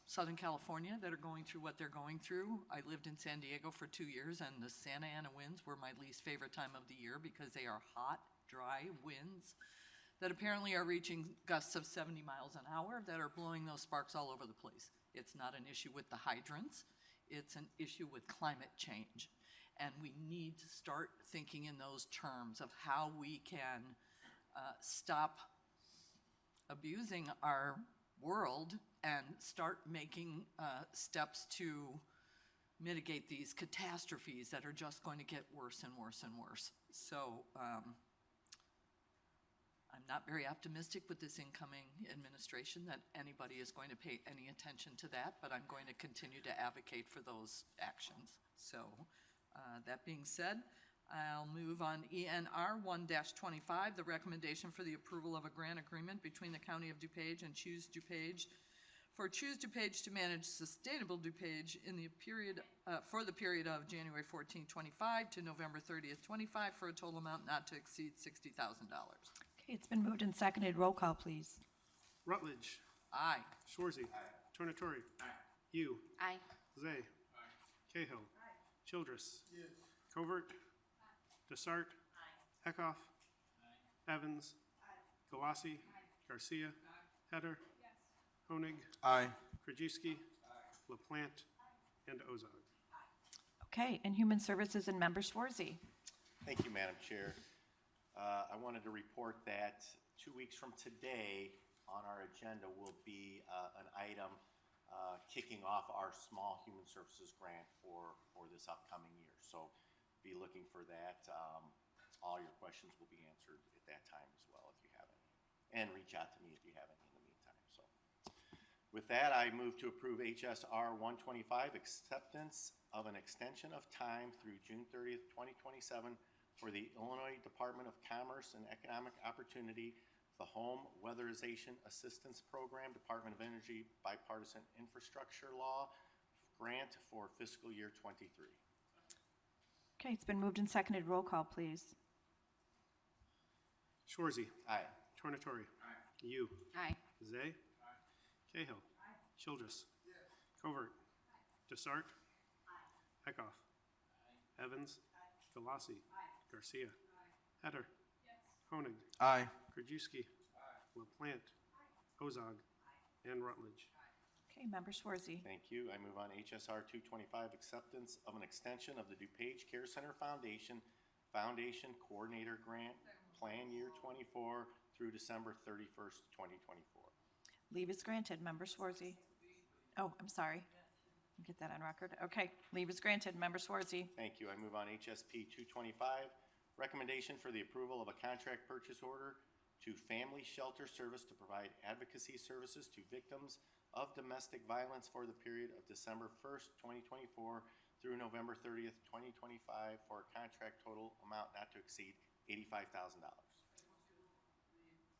Speaker 2: Southern California that are going through what they're going through. I lived in San Diego for 2 years, and the Santa Ana winds were my least favorite time of the year because they are hot, dry winds that apparently are reaching gusts of 70 miles an hour that are blowing those sparks all over the place. It's not an issue with the hydrants. It's an issue with climate change. And we need to start thinking in those terms of how we can stop abusing our world and start making steps to mitigate these catastrophes that are just going to get worse and worse and worse. So I'm not very optimistic with this incoming administration that anybody is going to pay any attention to that, but I'm going to continue to advocate for those actions. So that being said, I'll move on ENR 1-25, the recommendation for the approval of a grant agreement between the County of DuPage and Choose DuPage for Choose DuPage to manage sustainable DuPage in the period for the period of January 14, 25 to November 30th, 25 for a total amount not to exceed $60,000.
Speaker 1: Okay, it's been moved and seconded. Roll call, please.
Speaker 4: Rutledge.
Speaker 2: Aye.
Speaker 4: Schwarzy. Tornatori. Yu.
Speaker 8: Aye.
Speaker 4: Zay. Cahill. Childress. Covert. Desart. Eckhoff. Evans. Galassi. Garcia. Header. Honig.
Speaker 6: Aye.
Speaker 4: Krajewski. LaPlante. And Ozog.
Speaker 1: Okay, and Human Services and Member Schwarzy.
Speaker 14: Thank you, Madam Chair. I wanted to report that 2 weeks from today on our agenda will be an item kicking off our small human services grant for this upcoming year. So be looking for that. All your questions will be answered at that time as well if you have any. And reach out to me if you have any in the meantime. So with that, I move to approve HSR 125, acceptance of an extension of time through June 30th, 2027 for the Illinois Department of Commerce and Economic Opportunity, the Home Weatherization Assistance Program, Department of Energy Bipartisan Infrastructure Law grant for fiscal year 23.
Speaker 1: Okay, it's been moved and seconded. Roll call, please.
Speaker 4: Schwarzy.
Speaker 14: Aye.
Speaker 4: Tornatori. Yu.
Speaker 8: Aye.
Speaker 4: Zay. Cahill. Childress. Covert. Desart. Eckhoff. Evans. Galassi. Garcia. Header. Honig.
Speaker 6: Aye.
Speaker 4: Krajewski. LaPlante. Ozog. And Rutledge.
Speaker 1: Okay, Member Schwarzy.
Speaker 14: Thank you. I move on HSR 225, acceptance of an extension of the DuPage Care Center Foundation Coordinator Grant, Plan Year 24 through December 31st, 2024.
Speaker 1: Leave is granted. Member Schwarzy. Oh, I'm sorry. Get that on record. Okay, leave is granted. Member Schwarzy.
Speaker 14: Thank you. I move on HSP 225, recommendation for the approval of a contract purchase order to Family Shelter Service to provide advocacy services to victims of domestic violence for the period of December 1st, 2024 through November 30th, 2025 for a contract total amount not to exceed $85,000.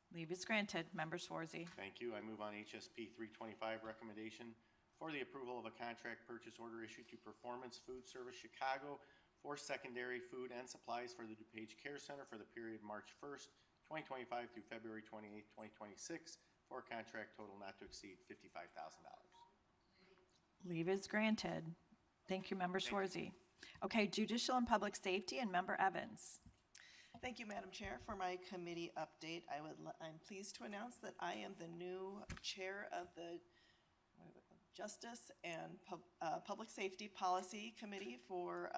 Speaker 1: Leave is granted. Member Schwarzy.
Speaker 14: Thank you. I move on HSP 325, recommendation for the approval of a contract purchase order issued to Performance Food Service Chicago for secondary food and supplies for the DuPage Care Center for the period March 1st, 2025 through February 28th, 2026, for a contract total not to exceed $55,000.
Speaker 1: Leave is granted. Thank you, Member Schwarzy. Okay, Judicial and Public Safety and Member Evans.
Speaker 2: Thank you, Madam Chair. For my committee update, I'm pleased to announce that I am the new chair of the Justice and Public Safety Policy Committee for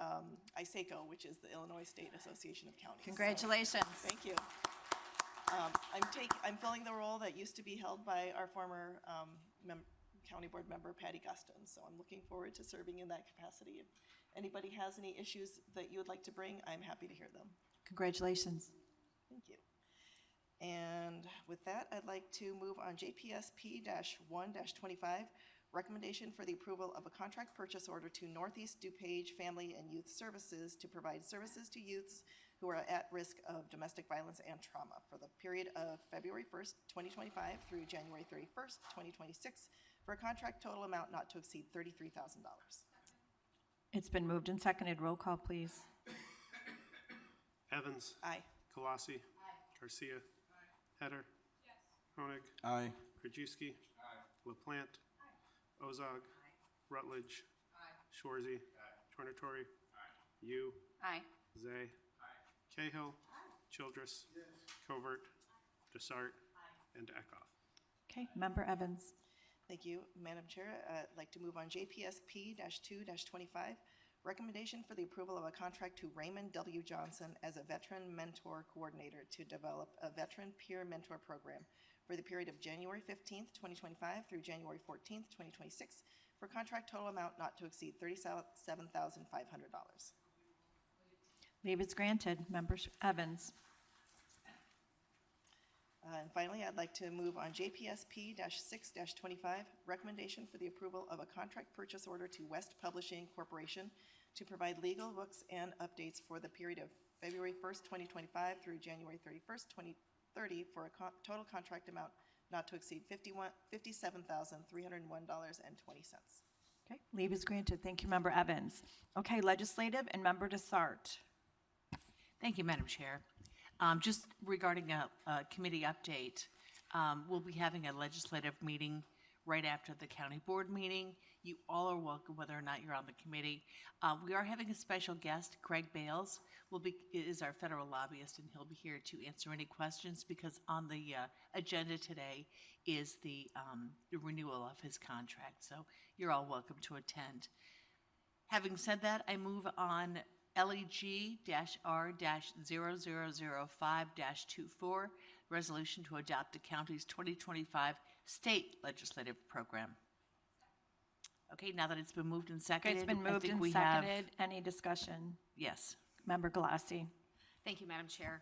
Speaker 2: ISACO, which is the Illinois State Association of Counties.
Speaker 1: Congratulations.
Speaker 2: So, thank you. I'm filling the role that used to be held by our former county board member, Patty Guston. So I'm looking forward to serving in that capacity. If anybody has any issues that you would like to bring, I'm happy to hear them.
Speaker 1: Congratulations.
Speaker 2: Thank you. And with that, I'd like to move on JPSP-1-25, recommendation for the approval of a contract purchase order to Northeast DuPage Family and Youth Services to provide services to youths who are at risk of domestic violence and trauma for the period of February 1st, 2025 through January 31st, 2026, for a contract total amount not to exceed $33,000.
Speaker 1: It's been moved and seconded. Roll call, please.
Speaker 4: Evans.
Speaker 2: Aye.
Speaker 4: Kolasi. Garcia. Header. Honig.
Speaker 6: Aye.
Speaker 4: Krajewski. LaPlante. Ozog. Rutledge. Schwarzy. Tornatori. You.
Speaker 8: Aye.
Speaker 4: Zay. Cahill. Childress. Covert. Desart. And Eckhoff.
Speaker 1: Okay, Member Evans.
Speaker 2: Thank you, Madam Chair. I'd like to move on JPSP-2-25, recommendation for the approval of a contract to Raymond W. Johnson as a veteran mentor coordinator to develop a veteran peer mentor program for the period of January 15th, 2025 through January 14th, 2026, for contract total amount not to exceed $37,500.
Speaker 1: Leave is granted. Member Evans.
Speaker 2: And finally, I'd like to move on JPSP-6-25, recommendation for the approval of a contract purchase order to West Publishing Corporation to provide legal books and updates for the period of February 1st, 2025 through January 31st, 2030, for a total contract amount not to exceed $57,301.20.
Speaker 1: Okay, leave is granted. Thank you, Member Evans. Okay, Legislative and Member Desart.
Speaker 15: Thank you, Madam Chair. Just regarding a committee update, we'll be having a legislative meeting right after the county board meeting. You all are welcome, whether or not you're on the committee. We are having a special guest. Craig Bales is our federal lobbyist, and he'll be here to answer any questions because on the agenda today is the renewal of his contract. So you're all welcome to attend. Having said that, I move on LEG-R-0005-24, resolution to adopt the county's 2025 state legislative program. Okay, now that it's been moved and
Speaker 1: Okay,
Speaker 15: seconded,
Speaker 1: it's been moved and seconded. Any discussion?
Speaker 15: Yes.
Speaker 1: Member Galassi.
Speaker 16: Thank you, Madam Chair.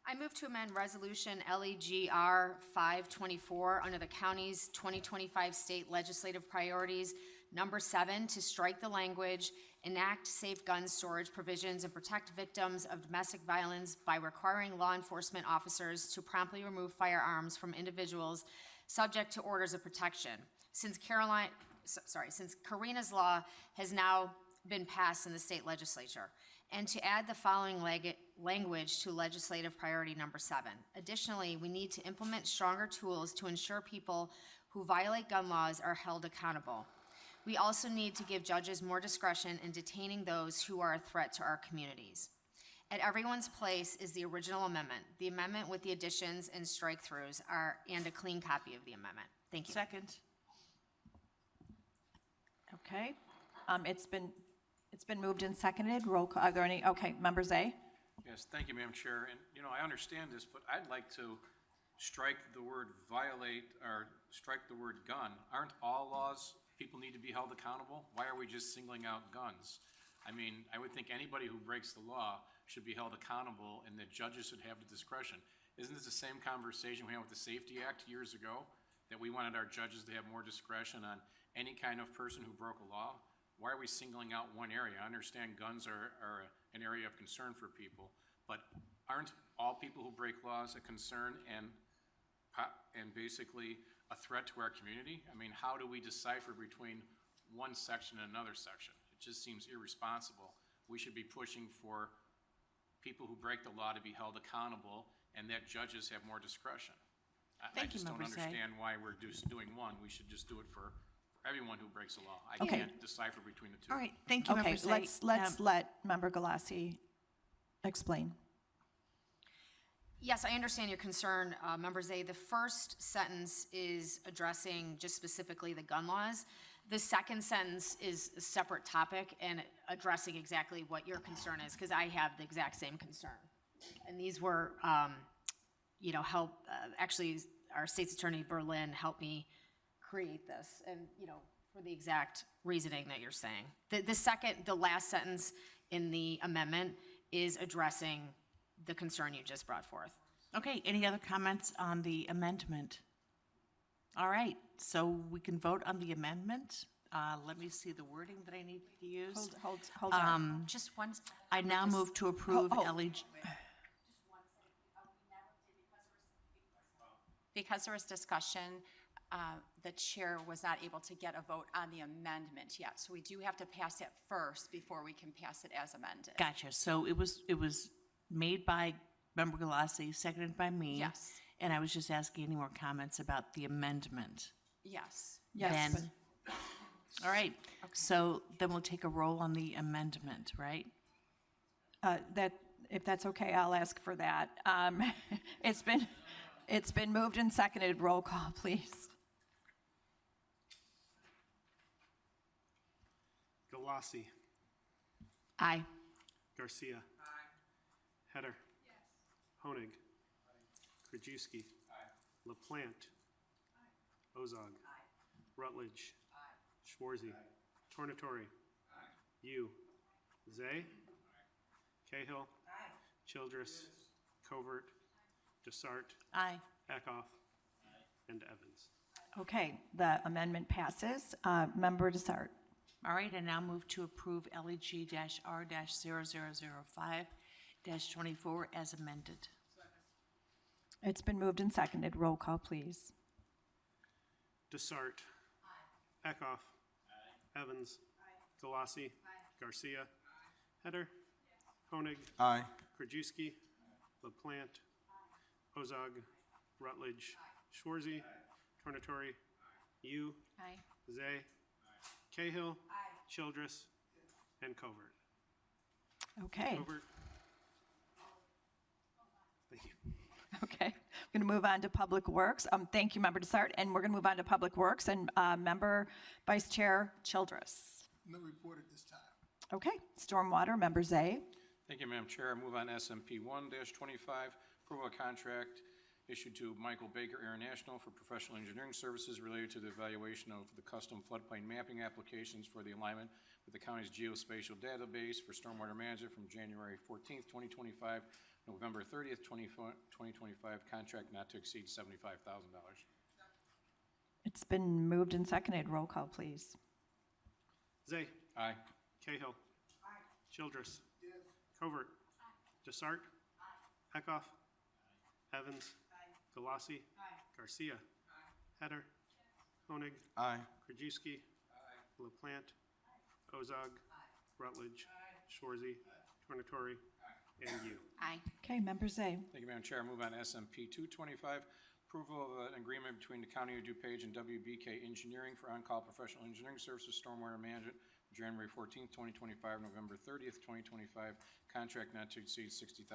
Speaker 16: I move to amend Resolution LEGR 524 under the county's 2025 state legislative priorities, number 7, to strike the language, enact safe gun storage provisions and protect victims of domestic violence by requiring law enforcement officers to promptly remove firearms from individuals subject to orders of protection. Since Karina's law has now been passed in the state legislature, and to add the following language to legislative priority number 7. Additionally, we need to implement stronger tools to ensure people who violate gun laws are held accountable. We also need to give judges more discretion in detaining those who are a threat to our communities. At everyone's place is the original amendment. The amendment with the additions and strike-throughs and a clean copy of the amendment. Thank you.
Speaker 15: Second.
Speaker 1: Okay, it's been moved and seconded. Roll call. Are there any? Okay, Member Zay.
Speaker 17: Yes, thank you, Madam Chair. And, I understand this, but I'd like to strike the word violate or strike the word gun. Aren't all laws people need to be held accountable? Why are we just singling out guns? I mean, I would think anybody who breaks the law should be held accountable and that judges should have the discretion. Isn't this the same conversation we had with the Safety Act years ago? That we wanted our judges to have more discretion on any kind of person who broke a law? Why are we singling out one area? I understand guns are an area of concern for people, but aren't all people who break laws a concern and basically a threat to our community? I mean, how do we decipher between one section and another section? It just seems irresponsible we should be pushing for people who break the law to be held accountable and that judges have more discretion. I
Speaker 15: Thank you,
Speaker 17: just don't
Speaker 15: Member Say.
Speaker 17: understand why we're just doing one. We should just do it for everyone who breaks the law. I
Speaker 1: Okay.
Speaker 17: can't decipher between the two.
Speaker 15: All right, thank you,
Speaker 1: Okay,
Speaker 15: Member Say.
Speaker 1: let's let Member Galassi explain.
Speaker 16: Yes, I understand your concern, Member Zay. The first sentence is addressing just specifically the gun laws. The second sentence is a separate topic and addressing exactly what your concern is, because I have the exact same concern. And these were, actually, our State's Attorney Berlin helped me create this, and, for the exact reasoning that you're saying. The last sentence in the amendment is addressing the concern you just brought forth.
Speaker 15: Okay, any other comments on the amendment? All right, so we can vote on the amendment. Let me see the wording that I need to use.
Speaker 1: Hold on.
Speaker 16: Just one.
Speaker 15: I now move to approve LEG.
Speaker 8: Because there was discussion, the chair was not able to get a vote on the amendment yet. So we do have to pass it first before we can pass it as amended.
Speaker 15: Gotcha, so it was made by Member Galassi, seconded by me.
Speaker 8: Yes.
Speaker 15: And I was just asking any more comments about the amendment.
Speaker 8: Yes.
Speaker 1: Yes.
Speaker 15: Then, all right, so then we'll take a roll on the amendment, right?
Speaker 1: If that's okay, I'll ask for that. It's been moved and seconded. Roll call, please.
Speaker 4: Galassi.
Speaker 16: Aye.
Speaker 4: Garcia. Aye. Header. Yes. Honig. Aye. Krajewski. Aye. LaPlante. Aye. Ozog. Aye. Rutledge. Aye. Schwarzy. Aye. Tornatori. Aye. Yu. Zay. Aye. Cahill. Aye. Childress. Yes. Covert. Desart.
Speaker 15: Aye.
Speaker 4: Eckhoff. Aye. And Evans.
Speaker 1: Okay, the amendment passes. Member Desart.
Speaker 15: All right, I now move to approve LEG-R-0005-24 as amended.
Speaker 1: It's been moved and seconded. Roll call, please.
Speaker 4: Desart. Aye. Eckhoff. Aye. Evans. Aye. Galassi. Aye. Garcia. Aye. Header. Yes. Honig.
Speaker 3: Aye.
Speaker 4: Krajewski. LaPlante. Aye. Ozog. Rutledge. Aye. Schwarzy. Aye. Tornatori. Aye. Yu.
Speaker 8: Aye.
Speaker 4: Zay. Aye. Cahill. Aye. Childress. And Covert.
Speaker 1: Okay.
Speaker 4: Covert. Thank you.
Speaker 1: Okay, we're going to move on to Public Works. Thank you, Member Desart, and we're going to move on to Public Works and Member Vice Chair Childress.
Speaker 2: No report at this time.
Speaker 1: Okay, Stormwater, Member Zay.
Speaker 17: Thank you, Madam Chair. I move on SMP 1-25, approval of contract issued to Michael Baker International for professional engineering services related to the evaluation of the custom floodplain mapping applications for the alignment with the county's geospatial database for stormwater management from January 14th, 2025, November 30th, 2025, contract not to exceed $75,000.
Speaker 1: It's been moved and seconded. Roll call, please.
Speaker 4: Zay.
Speaker 17: Aye.
Speaker 4: Cahill. Aye. Childress. Yes. Covert. Aye. Desart. Aye. Eckhoff. Aye. Evans. Aye. Galassi. Aye. Garcia. Aye. Header. Yes. Honig.
Speaker 3: Aye.
Speaker 4: Krajewski. Aye. LaPlante. Aye. Ozog. Aye. Rutledge. Aye. Schwarzy. Aye. Tornatori. Aye. And you.
Speaker 8: Aye.
Speaker 1: Okay, Member Zay.
Speaker 17: Thank you, Madam Chair. I move on SMP 225, approval of an agreement between the County of DuPage and WBK Engineering for on-call professional engineering services, stormwater management, January 14th, 2025, November 30th, 2025, contract not to exceed $60,000.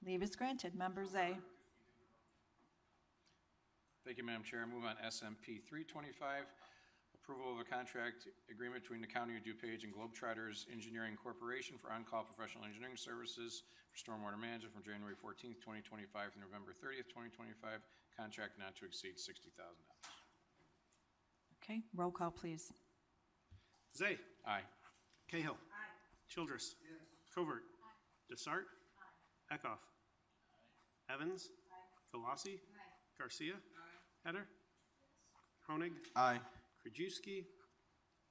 Speaker 1: Leave is granted. Member Zay.
Speaker 17: Thank you, Madam Chair. I move on SMP 325, approval of a contract agreement between the County of DuPage and Globetrotters Engineering Corporation for on-call professional engineering services for stormwater management from January 14th, 2025 through November 30th, 2025, contract not to exceed $60,000.
Speaker 1: Okay, roll call, please.
Speaker 4: Zay.
Speaker 17: Aye.
Speaker 4: Cahill. Aye. Childress. Yes. Covert. Aye. Desart. Aye. Eckhoff. Aye. Evans. Aye. Galassi. Aye. Garcia. Aye. Header. Yes. Honig.
Speaker 3: Aye.
Speaker 4: Krajewski.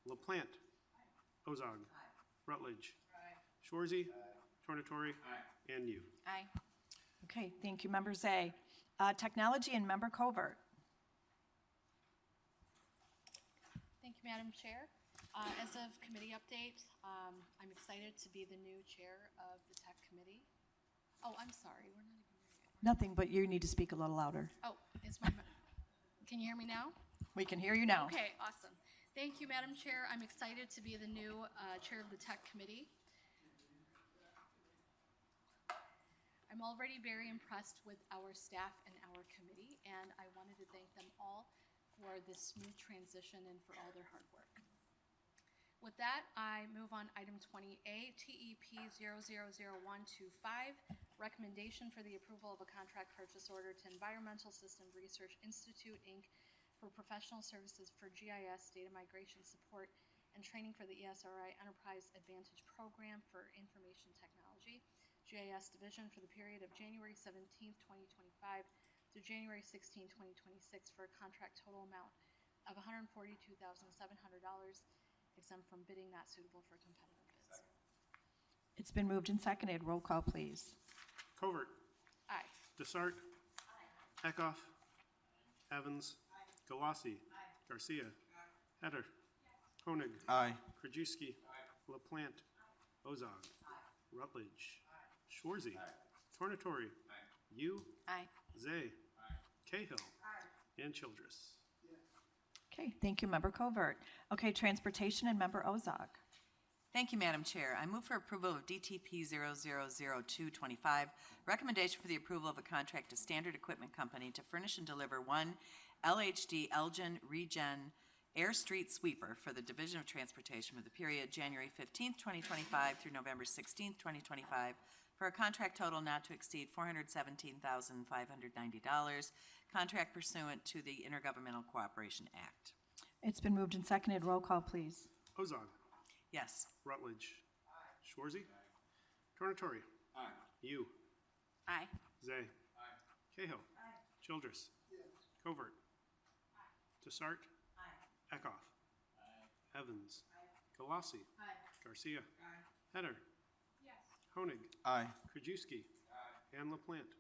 Speaker 4: LaPlante. Aye. Ozog. Aye. Rutledge. Aye. Schwarzy. Aye. Tornatori. Aye. And you.
Speaker 8: Aye.
Speaker 1: Okay, thank you, Member Zay. Technology and Member Covert.
Speaker 18: Thank you, Madam Chair.
Speaker 10: As of committee update, I'm excited to be the new chair of the tech committee. Oh, I'm sorry, we're not even there yet.
Speaker 1: Nothing, but you need to speak a little louder.
Speaker 10: Oh, can you hear me now?
Speaker 1: We can hear you now.
Speaker 10: Okay, awesome. Thank you, Madam Chair. I'm excited to be the new chair of the tech committee. I'm already very impressed with our staff and our committee, and I wanted to thank them all for this smooth transition and for all their hard work. With that, I move on item 20A, TEP 000125, recommendation for the approval of a contract purchase order to Environmental System Research Institute, Inc. for professional services for GIS data migration support and training for the ESRI Enterprise Advantage Program for Information Technology, GIS Division for the period of January 17, 2025 through January 16, 2026 for a contract total amount of $142,700, exempt from bidding not suitable for competitive bids.
Speaker 1: It's been moved and seconded. Roll call, please.
Speaker 4: Covert.
Speaker 10: Aye.
Speaker 4: Desart. Eckhoff. Evans. Galassi. Garcia. Header. Koenig.
Speaker 6: Aye.
Speaker 4: Krajewski. LaPlante. Ozog. Rutledge. Schwarzy. Tornatori. Yu.
Speaker 8: Aye.
Speaker 4: Zay. Cahill. And Childress.
Speaker 1: Okay, thank you, Member Covert. Okay, Transportation and Member Ozog.
Speaker 15: Thank you, Madam Chair. I move for approval of DTP 000225, recommendation for the approval of a contract to Standard Equipment Company to furnish and deliver one LHD Elgin Regen Air Street Sweeper for the Division of Transportation for the period January 15th, 2025 through November 16th, 2025, for a contract total not to exceed $417,590, contract pursuant to the Intergovernmental Cooperation Act.
Speaker 1: It's been moved and seconded. Roll call, please.
Speaker 4: Ozog.
Speaker 15: Yes.
Speaker 4: Rutledge. Schwarzy. Tornatori. Yu.
Speaker 8: Aye.
Speaker 4: Zay. Cahill. Childress. Covert. Desart. Eckhoff. Evans. Galassi. Garcia. Header. Koenig.
Speaker 6: Aye.
Speaker 4: Krajewski. And LaPlante.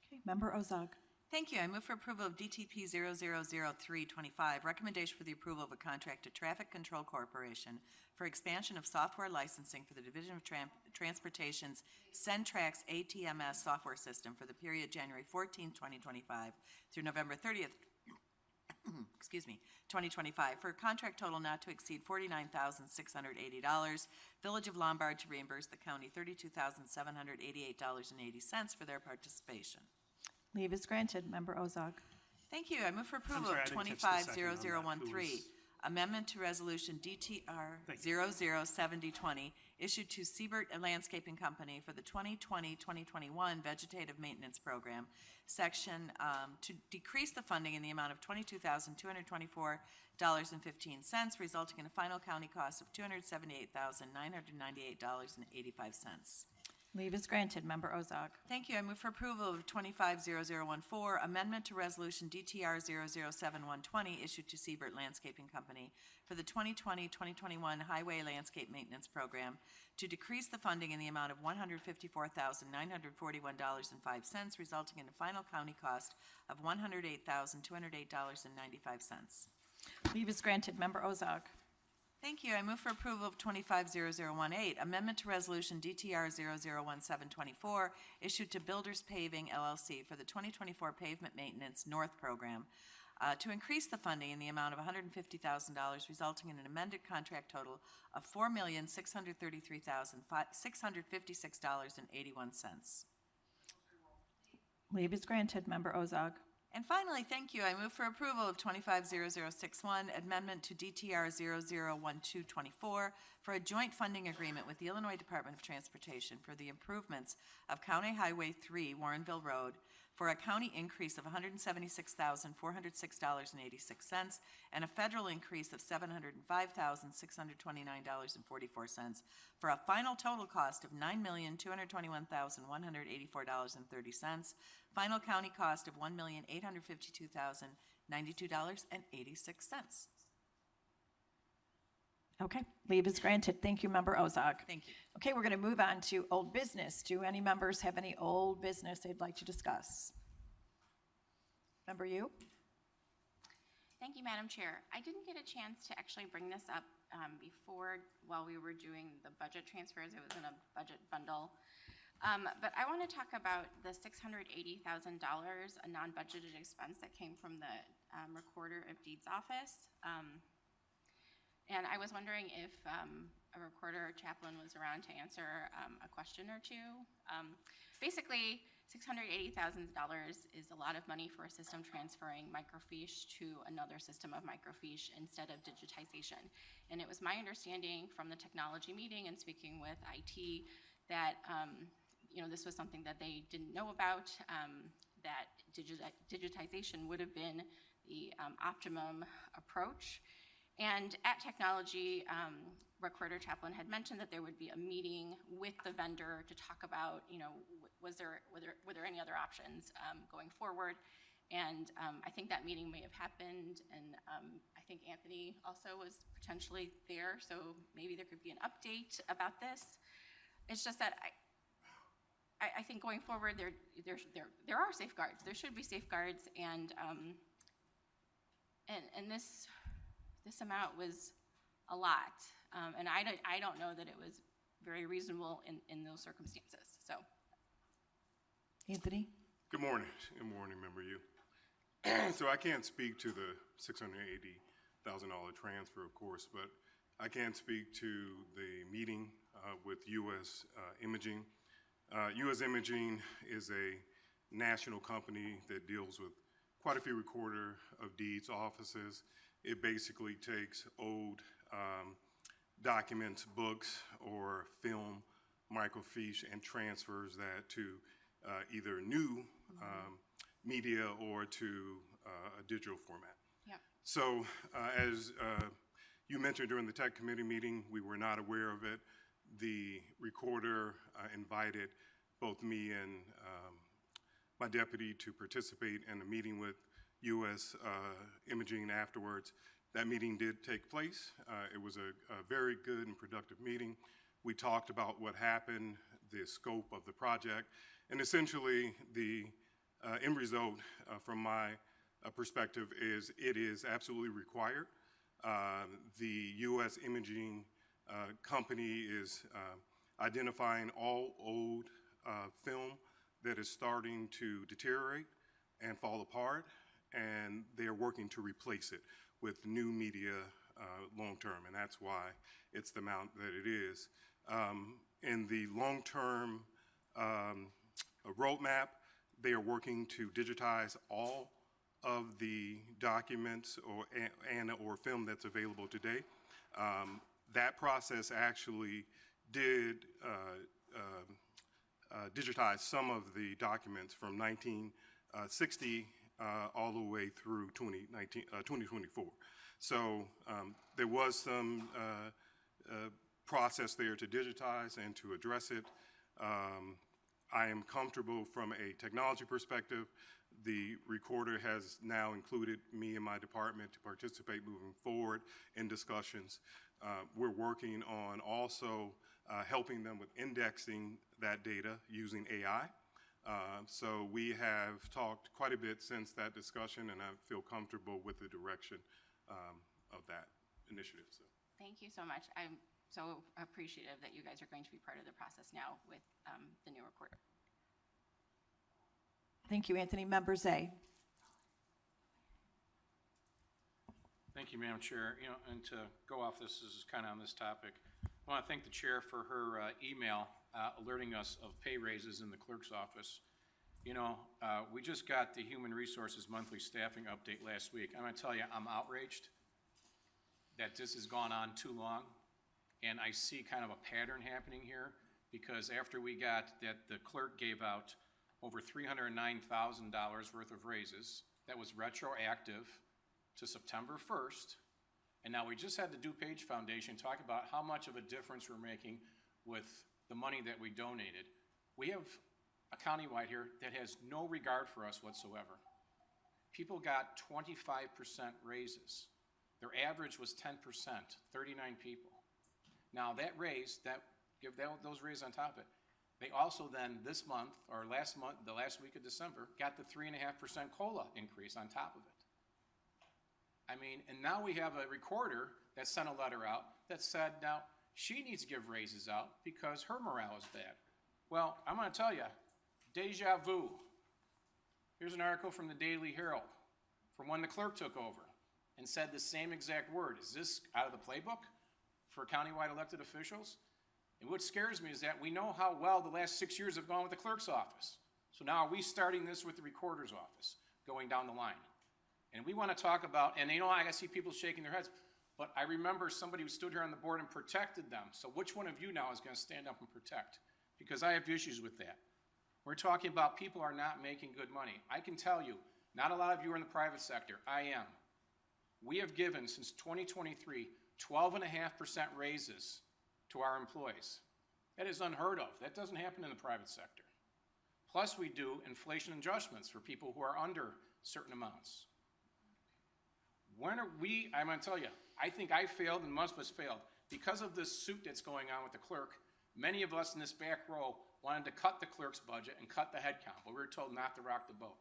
Speaker 1: Okay, Member Ozog.
Speaker 15: Thank you. I move for approval of DTP 000325, recommendation for the approval of a contract to Traffic Control Corporation for expansion of software licensing for the Division of Transportation's Centrax ATMS software system for the period January 14, 2025 through November 30th, 2025, for a contract total not to exceed $49,680. Village of Lombard to reimburse the county $32,788.80 for their participation.
Speaker 1: Leave is granted. Member Ozog.
Speaker 15: Thank you. I move for approval
Speaker 4: sorry,
Speaker 15: of
Speaker 4: I didn't catch the second on that.
Speaker 15: 250013, amendment to resolution DTR 007020, issued to Siebert Landscaping Company for the 2020-2021 Vegetative Maintenance Program, section to decrease the funding in the amount of $22,224.15, resulting in a final county cost of $278,998.85.
Speaker 1: Leave is granted. Member Ozog.
Speaker 15: Thank you. I move for approval of 250014, amendment to resolution DTR 007120, issued to Siebert Landscaping Company for the 2020-2021 Highway Landscape Maintenance Program, to decrease the funding in the amount of $154,941.05, resulting in a final county cost of $108,208.95.
Speaker 1: Leave is granted. Member Ozog.
Speaker 15: Thank you. I move for approval of 250018, amendment to resolution DTR 001724, issued to Builders Paving LLC for the 2024 Pavement Maintenance North Program, to increase the funding in the amount of $150,000, resulting in an amended contract total of $4,633,656.81.
Speaker 1: Leave is granted. Member Ozog.
Speaker 15: And finally, thank you. I move for approval of 250061, amendment to DTR 001224 for a joint funding agreement with the Illinois Department of Transportation for the improvements of County Highway 3, Warrenville Road, for a county increase of $176,406.86 and a federal increase of $705,629.44 for a final total cost of $9,221,184.30. Final county cost of $1,852,092.86.
Speaker 1: Okay, leave is granted. Thank you, Member Ozog.
Speaker 15: Thank you.
Speaker 1: Okay, we're going to move on to old business. Do any members have any old business they'd like to discuss? Member Yu?
Speaker 18: Thank you, Madam Chair. I didn't get a chance to actually bring this up before while we were doing the budget transfers. It was in a budget bundle. But I want to talk about the $680,000, a non-budgeted expense that came from the Recorder of Deeds office. And I was wondering if a recorder or chaplain was around to answer a question or two. Basically, $680,000 is a lot of money for a system transferring microfiche to another system of microfiche instead of digitization. And it was my understanding from the technology meeting and speaking with IT that this was something that they didn't know about, that digitization would have been the optimum approach. And at technology, Recorder Chaplain had mentioned that there would be a meeting with the vendor to talk about, were there any other options going forward? And I think that meeting may have happened, and I think Anthony also was potentially there, so maybe there could be an update about this. It's just that I think going forward, there are safeguards. There should be safeguards, and this amount was a lot, and I don't know that it was very reasonable in those circumstances. So,
Speaker 1: Anthony?
Speaker 19: Good morning. Good morning, member you. So I can't speak to the $680,000 transfer, of course, but I can speak to the meeting with U.S. Imaging. U.S. Imaging is a national company that deals with quite a few Recorder of Deeds offices. It basically takes old documents, books, or film microfiche and transfers that to either new media or to a digital format.
Speaker 18: Yep.
Speaker 19: So as you mentioned during the tech committee meeting, we were not aware of it. The recorder invited both me and my deputy to participate in a meeting with U.S. Imaging afterwards. That meeting did take place. It was a very good and productive meeting. We talked about what happened, the scope of the project, and essentially the end result from my perspective is it is absolutely required. The U.S. Imaging company is identifying all old film that is starting to deteriorate and fall apart, and they are working to replace it with new media long-term, and that's why it's the amount that it is. In the long-term roadmap, they are working to digitize all of the documents or film that's available today. That process actually did digitize some of the documents from 1960 all the way through 2024. So there was some process there to digitize and to address it. I am comfortable from a technology perspective. The recorder has now included me and my department to participate moving forward in discussions. We're working on also helping them with indexing that data using AI. So we have talked quite a bit since that discussion, and I feel comfortable with the direction of that initiative. So.
Speaker 18: Thank you so much. I'm so appreciative that you guys are going to be part of the process now with the new recorder.
Speaker 1: Thank you, Anthony. Member Zay.
Speaker 17: Thank you, Madam Chair. And to go off this is kind of on this topic, I want to thank the chair for her email alerting us of pay raises in the clerk's office. We just got the Human Resources monthly staffing update last week. I'm going to tell you, I'm outraged that this has gone on too long, and I see kind of a pattern happening here, because after we got that, the clerk gave out over $309,000 worth of raises. That was retroactive to September 1st. And now we just had the DuPage Foundation talk about how much of a difference we're making with the money that we donated. We have a countywide here that has no regard for us whatsoever. People got 25% raises. Their average was 10%, 39 people. Now that raise, give those raises on top of it. They also then this month, or last month, the last week of December, got the 3.5% COLA increase on top of it. I mean, and now we have a recorder that sent a letter out that said now she needs to give raises out because her morale is bad. Well, I'm going to tell you, deja vu. Here's an article from the Daily Herald from when the clerk took over and said the same exact word. Is this out of the playbook for countywide elected officials? And what scares me is that we know how well the last 6 years have gone with the clerk's office. So now are we starting this with the recorder's office going down the line? And we want to talk about, and you know, I see people shaking their heads, but I remember somebody who stood here on the board and protected them. So which one of you now is going to stand up and protect? Because I have issues with that. We're talking about people are not making good money. I can tell you, not a lot of you are in the private sector. I am. We have given, since 2023, 12.5% raises to our employees. That is unheard of. That doesn't happen in the private sector. Plus, we do inflation adjustments for people who are under certain amounts. When are we, I'm going to tell you, I think I failed and most of us failed. Because of this suit that's going on with the clerk, many of us in this back row wanted to cut the clerk's budget and cut the head count, but we were told not to rock the boat.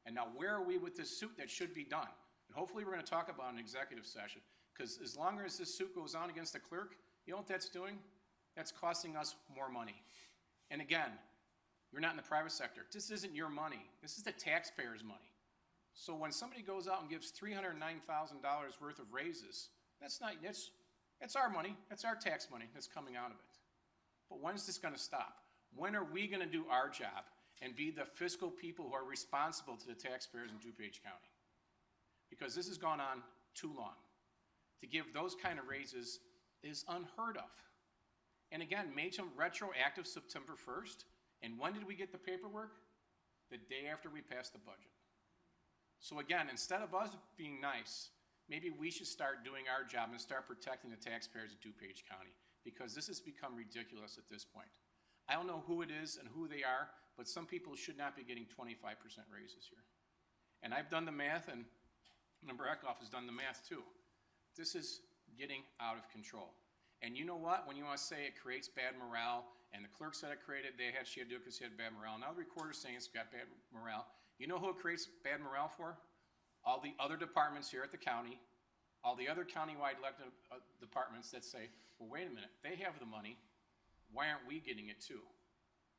Speaker 17: And now where are we with this suit that should be done? And hopefully we're going to talk about it in executive session, because as long as this suit goes on against the clerk, you know what that's doing? That's costing us more money. And again, you're not in the private sector. This isn't your money. This is the taxpayers' money. So when somebody goes out and gives $309,000 worth of raises, that's our money. That's our tax money that's coming out of it. But when is this going to stop? When are we going to do our job and be the fiscal people who are responsible to the taxpayers in DuPage County? Because this has gone on too long. To give those kind of raises is unheard of. And again, made them retroactive September 1st. And when did we get the paperwork? The day after we passed the budget. So again, instead of us being nice, maybe we should start doing our job and start protecting the taxpayers of DuPage County, because this has become ridiculous at this point. I don't know who it is and who they are, but some people should not be getting 25% raises here. And I've done the math, and Member Eckhoff has done the math too. This is getting out of control. And you know what? When you want to say it creates bad morale, and the clerk said it created, she had to do it because she had bad morale. Now the recorder's saying it's got bad morale. You know who it creates bad morale for? All the other departments here at the county, all the other countywide elected departments that say, well, wait a minute, they have the money. Why aren't we getting it too?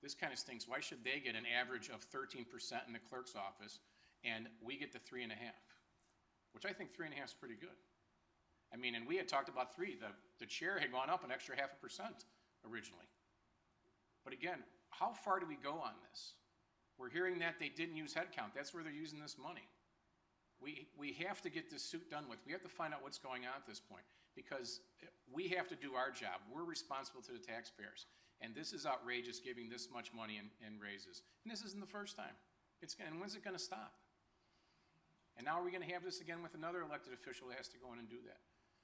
Speaker 17: This kind of stinks. Why should they get an average of 13% in the clerk's office and we get the 3.5%? Which I think 3.5% is pretty good. I mean, and we had talked about 3%. The chair had gone up an extra 0.5% originally. But again, how far do we go on this? We're hearing that they didn't use headcount. That's where they're using this money. We have to get this suit done with. We have to find out what's going on at this point, because we have to do our job. We're responsible to the taxpayers. And this is outrageous, giving this much money in raises. And this isn't the first time. And when's it going to stop? And now are we going to have this again with another elected official that has to go in and do that?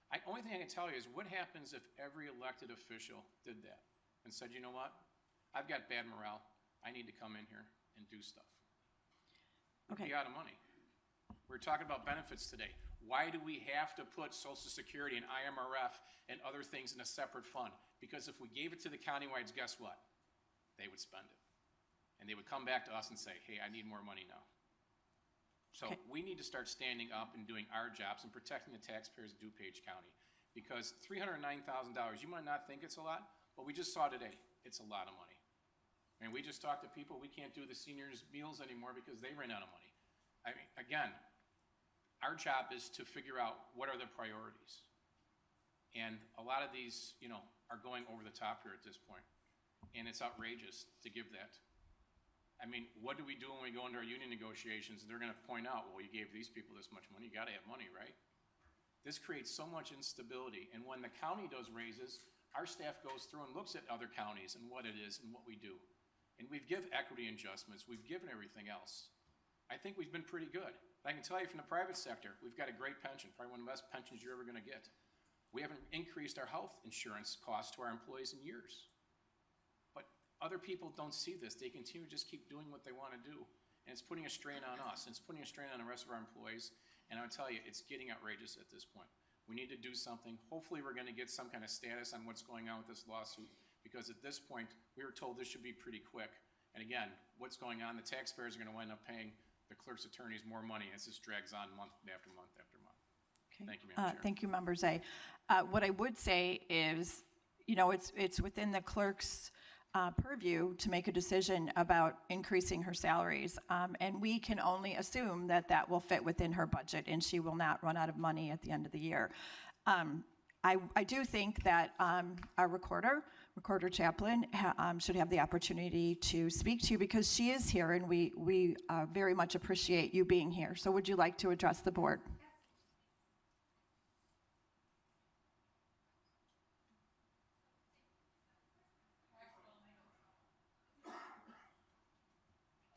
Speaker 17: The only thing I can tell you is what happens if every elected official did that and said, you know what? I've got bad morale. I need to come in here and do stuff. We'd be out of money. We're talking about benefits today. Why do we have to put Social Security and IMRF and other things in a separate fund? Because if we gave it to the countywides, guess what? They would spend it. And they would come back to us and say, hey, I need more money now. So we need to start standing up and doing our jobs and protecting the taxpayers of DuPage County. Because $309,000, you might not think it's a lot, but we just saw today, it's a lot of money. And we just talked to people, we can't do the seniors' meals anymore because they ran out of money. I mean, again, our job is to figure out what are the priorities. And a lot of these, are going over the top here at this point. And it's outrageous to give that. I mean, what do we do when we go into our union negotiations and they're going to point out, well, you gave these people this much money, you got to have money, right? This creates so much instability. And when the county does raises, our staff goes through and looks at other counties and what it is and what we do. And we've given equity adjustments, we've given everything else. I think we've been pretty good. I can tell you from the private sector, we've got a great pension, probably one of the best pensions you're ever going to get. We haven't increased our health insurance costs to our employees in years. But other people don't see this. They continue to just keep doing what they want to do. And it's putting a strain on us, and it's putting a strain on the rest of our employees. And I'll tell you, it's getting outrageous at this point. We need to do something. Hopefully we're going to get some kind of status on what's going on with this lawsuit, because at this point, we were told this should be pretty quick. And again, what's going on, the taxpayers are going to wind up paying the clerk's attorneys more money as this drags on month after month after month. Thank you, Madam Chair.
Speaker 1: Thank you, Member Zay. What I would say is, it's within the clerk's purview to make a decision about increasing her salaries. And we can only assume that that will fit within her budget and she will not run out of money at the end of the year. I do think that our recorder chaplain should have the opportunity to speak to you because she is here and we very much appreciate you being here. So would you like to address the board?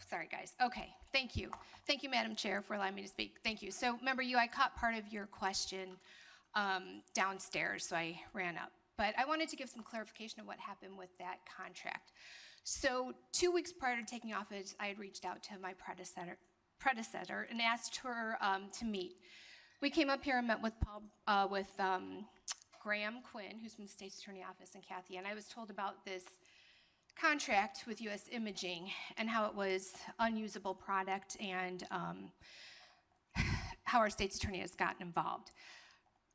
Speaker 20: Sorry, guys. Okay, thank you. Thank you, Madam Chair, for allowing me to speak. Thank you. So, member, I caught part of your question downstairs, so I ran up. But I wanted to give some clarification of what happened with that contract. So 2 weeks prior to taking office, I had reached out to my predecessor and asked her to meet. We came up here and met with Graham Quinn, who's from the State's Attorney Office, and Kathy, and I was told about this contract with U.S. Imaging and how it was unusable product and how our state's attorney has gotten involved.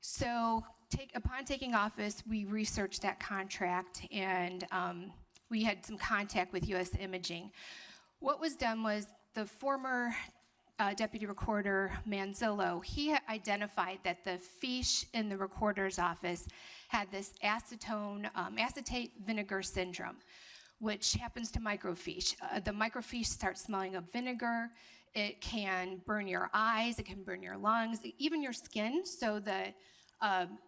Speaker 20: So upon taking office, we researched that contract and we had some contact with U.S. Imaging. What was done was the former Deputy Recorder Manzillo, he identified that the fiche in the recorder's office had this acetate vinegar syndrome, which happens to microfiche. The microfiche starts smelling of vinegar. It can burn your eyes, it can burn your lungs, even your skin. So the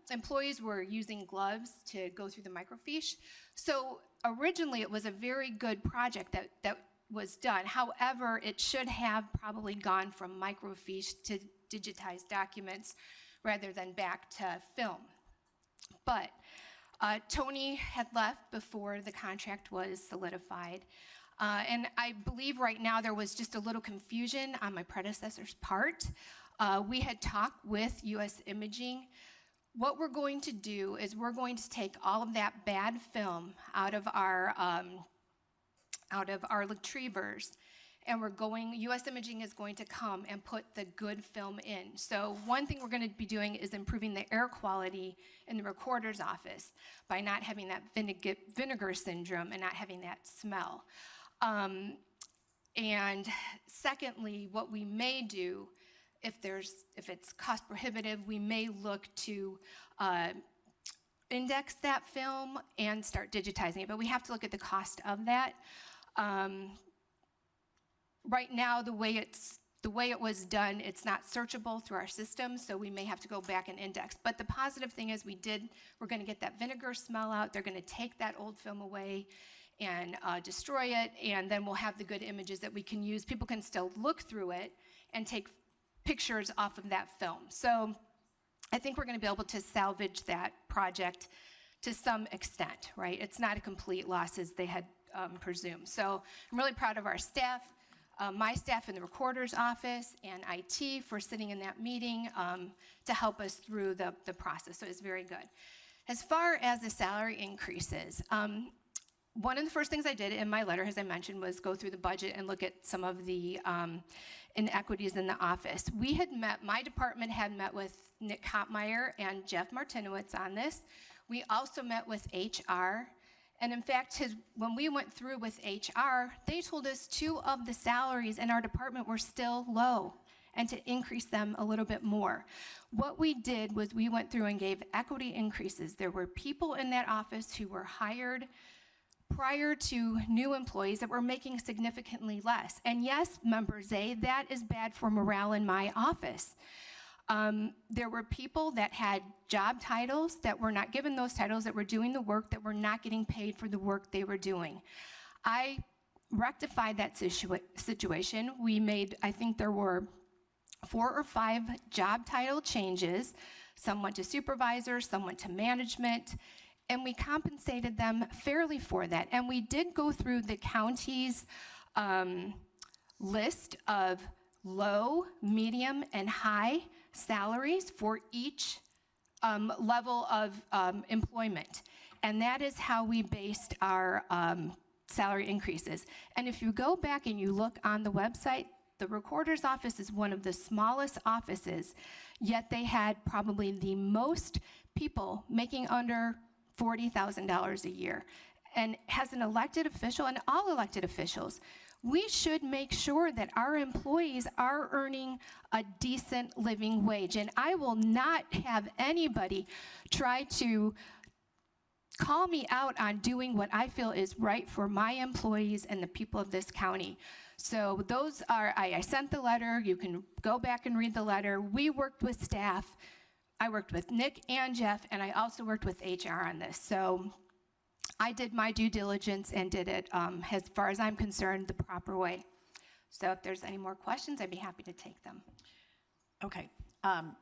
Speaker 20: employees were using gloves to go through the microfiche. So originally it was a very good project that was done. However, it should have probably gone from microfiche to digitized documents rather than back to film. But Tony had left before the contract was solidified. And I believe right now there was just a little confusion on my predecessor's part. We had talked with U.S. Imaging. What we're going to do is we're going to take all of that bad film out of our retrievers, and U.S. Imaging is going to come and put the good film in. So one thing we're going to be doing is improving the air quality in the recorder's office by not having that vinegar syndrome and not having that smell. And secondly, what we may do, if it's cost prohibitive, we may look to index that film and start digitizing it, but we have to look at the cost of that. Right now, the way it was done, it's not searchable through our system, so we may have to go back and index. But the positive thing is we're going to get that vinegar smell out. They're going to take that old film away and destroy it, and then we'll have the good images that we can use. People can still look through it and take pictures off of that film. So I think we're going to be able to salvage that project to some extent, right? It's not a complete loss as they had presumed. So I'm really proud of our staff. My staff in the recorder's office and IT for sitting in that meeting to help us through the process. So it's very good. As far as the salary increases, one of the first things I did in my letter, as I mentioned, was go through the budget and look at some of the inequities in the office. My department had met with Nick Hopmeyer and Jeff Martinowitz on this. We also met with HR. And in fact, when we went through with HR, they told us 2 of the salaries in our department were still low and to increase them a little bit more. What we did was we went through and gave equity increases. There were people in that office who were hired prior to new employees that were making significantly less. And yes, members, that is bad for morale in my office. There were people that had job titles that were not given those titles, that were doing the work, that were not getting paid for the work they were doing. I rectified that situation. We made, I think there were 4 or 5 job title changes. Some went to supervisor, some went to management, and we compensated them fairly for that. And we did go through the county's list of low, medium, and high salaries for each level of employment. And that is how we based our salary increases. And if you go back and you look on the website, The recorder's office is one of the smallest offices, yet they had probably the most people making under $40,000 a year. And as an elected official, and all elected officials, we should make sure that our employees are earning a decent living wage. And I will not have anybody try to call me out on doing what I feel is right for my employees and the people of this county. So those are, I sent the letter. You can go back and read the letter. We worked with staff. I worked with Nick and Jeff, and I also worked with HR on this. So I did my due diligence and did it, as far as I'm concerned, the proper way. So if there's any more questions, I'd be happy to take them.
Speaker 1: Okay.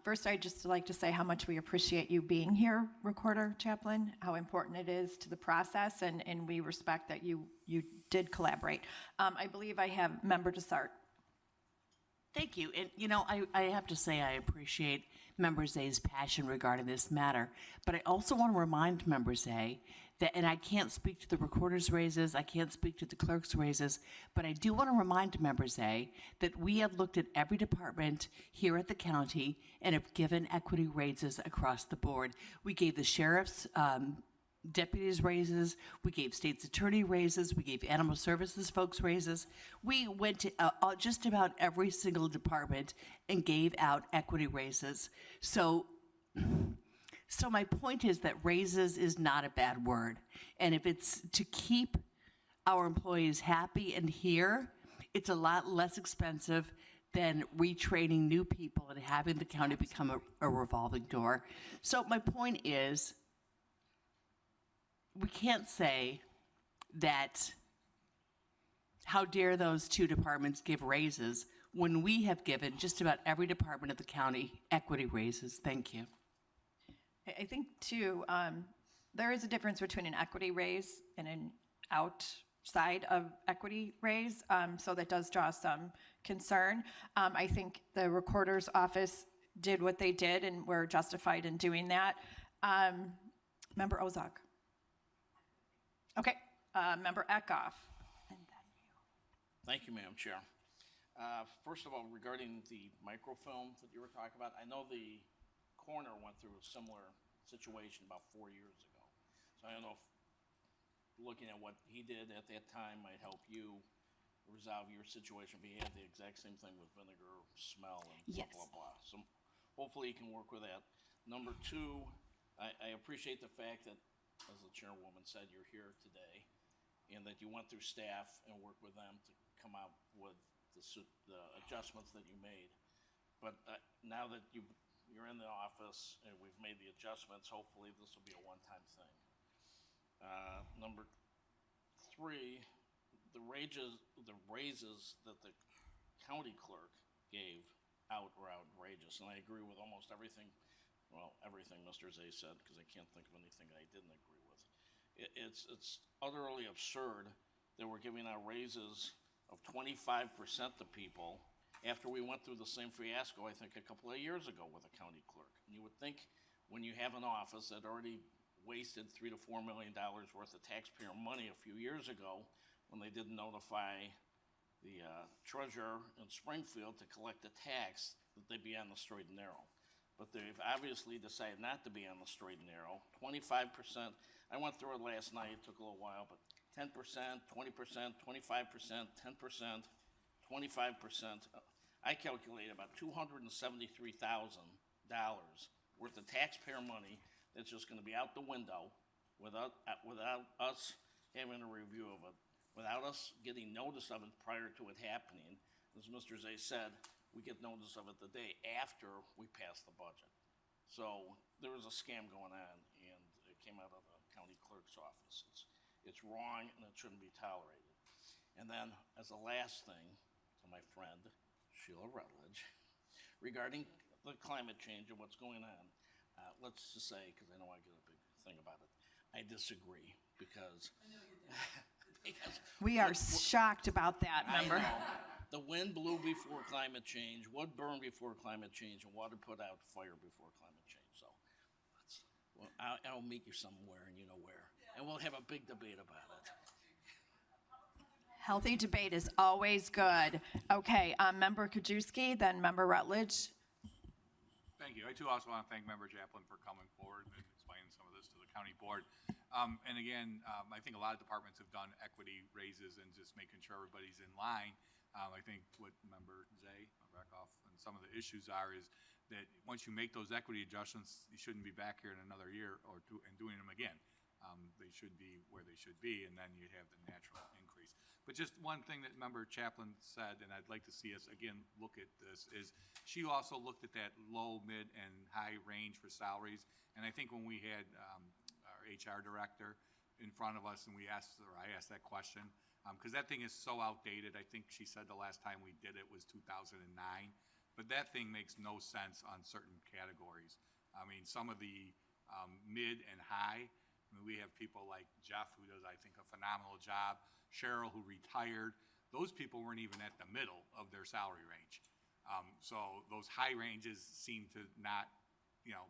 Speaker 1: First, I'd just like to say how much we appreciate you being here, Recorder Chaplain, how important it is to the process, and we respect that you did collaborate. I believe I have Member Desart.
Speaker 15: Thank you. And, you know, I have to say I appreciate Member Zay's passion regarding this matter, but I also want to remind Member Zay that, and I can't speak to the recorder's raises, I can't speak to the clerk's raises, but I do want to remind Member Zay that we have looked at every department here at the county and have given equity raises across the board. We gave the sheriff's deputies raises, we gave state's attorney raises, we gave animal services folks raises. We went to just about every single department and gave out equity raises. So my point is that raises is not a bad word. And if it's to keep our employees happy and here, it's a lot less expensive than retraining new people and having the county become a revolving door. So my point is, we can't say that how dare those two departments give raises when we have given just about every department of the county equity raises. Thank you.
Speaker 1: I think, too, there is a difference between an equity raise and an outside of equity raise, so that does draw some concern. I think the recorder's office did what they did and were justified in doing that. Member Ozog. Okay, Member Eckhoff.
Speaker 21: Thank you, Madam Chair. First of all, regarding the microfilm that you were talking about, I know the coroner went through a similar situation about 4 years ago. So I don't know if looking at what he did at that time might help you resolve your situation. But he had the exact same thing with vinegar smell and blah, blah, blah. So hopefully you can work with that. Number two, I appreciate the fact that, as the chairwoman said, you're here today and that you went through staff and worked with them to come out with the adjustments that you made. But now that you're in the office and we've made the adjustments, hopefully this will be a one-time thing. Number three, the raises that the county clerk gave out were outrageous, and I agree with almost everything. Well, everything Mr. Zay said, because I can't think of anything I didn't agree with. It's utterly absurd that we're giving out raises of 25% to people after we went through the same fiasco, I think, a couple of years ago with a county clerk. And you would think when you have an office that already wasted $3 to $4 million worth of taxpayer money a few years ago when they didn't notify the treasurer in Springfield to collect the tax, that they'd be on the straight and narrow. But they've obviously decided not to be on the straight and narrow. 25%, I went through it last night, it took a little while, but 10%, 20%, 25%, 10%, 25%. I calculate about $273,000 worth of taxpayer money that's just gonna be out the window without us having a review of it, without us getting notice of it prior to it happening. As Mr. Zay said, we get notice of it the day after we pass the budget. So there was a scam going on, and it came out of the county clerk's office. It's wrong, and it shouldn't be tolerated. And then, as a last thing, to my friend, Sheila Rutledge, regarding the climate change and what's going on, let's just say, because I know I get a big thing about it, I disagree, because...
Speaker 1: We are shocked about that, member.
Speaker 21: The wind blew before climate change, wood burned before climate change, and water put out fire before climate change. So I'll meet you somewhere, and you know where. And we'll have a big debate about it.
Speaker 1: Healthy debate is always good. Okay, Member Kajewski, then Member Rutledge.
Speaker 13: Thank you. I too also want to thank Member Chaplin for coming forward and explaining some of this to the county board. And again, I think a lot of departments have done equity raises and just making sure everybody's in line. I think what Member Zay, Reckoff, and some of the issues are is that once you make those equity adjustments, you shouldn't be back here in another year or two and doing them again. They should be where they should be, and then you have the natural increase. But just one thing that Member Chaplin said, and I'd like to see us again look at this, is she also looked at that low, mid, and high range for salaries. And I think when we had our HR director in front of us and I asked that question, because that thing is so outdated. I think she said the last time we did it was 2009. But that thing makes no sense on certain categories. I mean, some of the mid and high, I mean, we have people like Jeff, who does, I think, a phenomenal job, Cheryl, who retired. Those people weren't even at the middle of their salary range. So those high ranges seem to not,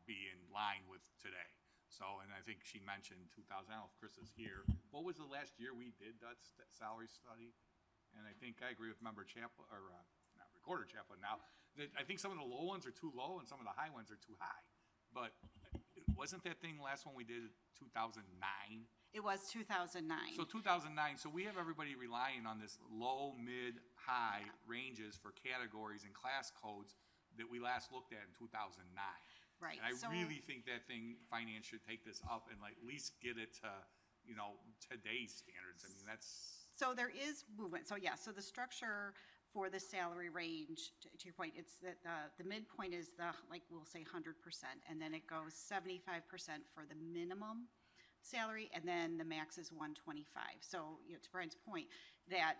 Speaker 13: be in line with today. So, and I think she mentioned 2000, I don't know if Chris is here. What was the last year we did that salary study? And I think I agree with Member Chaplin, or not Recorder Chaplin now, that I think some of the low ones are too low and some of the high ones are too high. But wasn't that thing last one we did 2009?
Speaker 5: It was 2009.
Speaker 13: So 2009, so we have everybody relying on this low, mid, high ranges for categories and class codes that we last looked at in 2009.
Speaker 5: Right.
Speaker 13: And I really think that thing, finance should take this up and at least get it to, today's standards. I mean, that's.
Speaker 5: So there is movement. So yeah, so the structure for the salary range, to your point, it's that the midpoint is we'll say 100%, and then it goes 75% for the minimum salary, and then the max is 125. So, to Brian's point, that,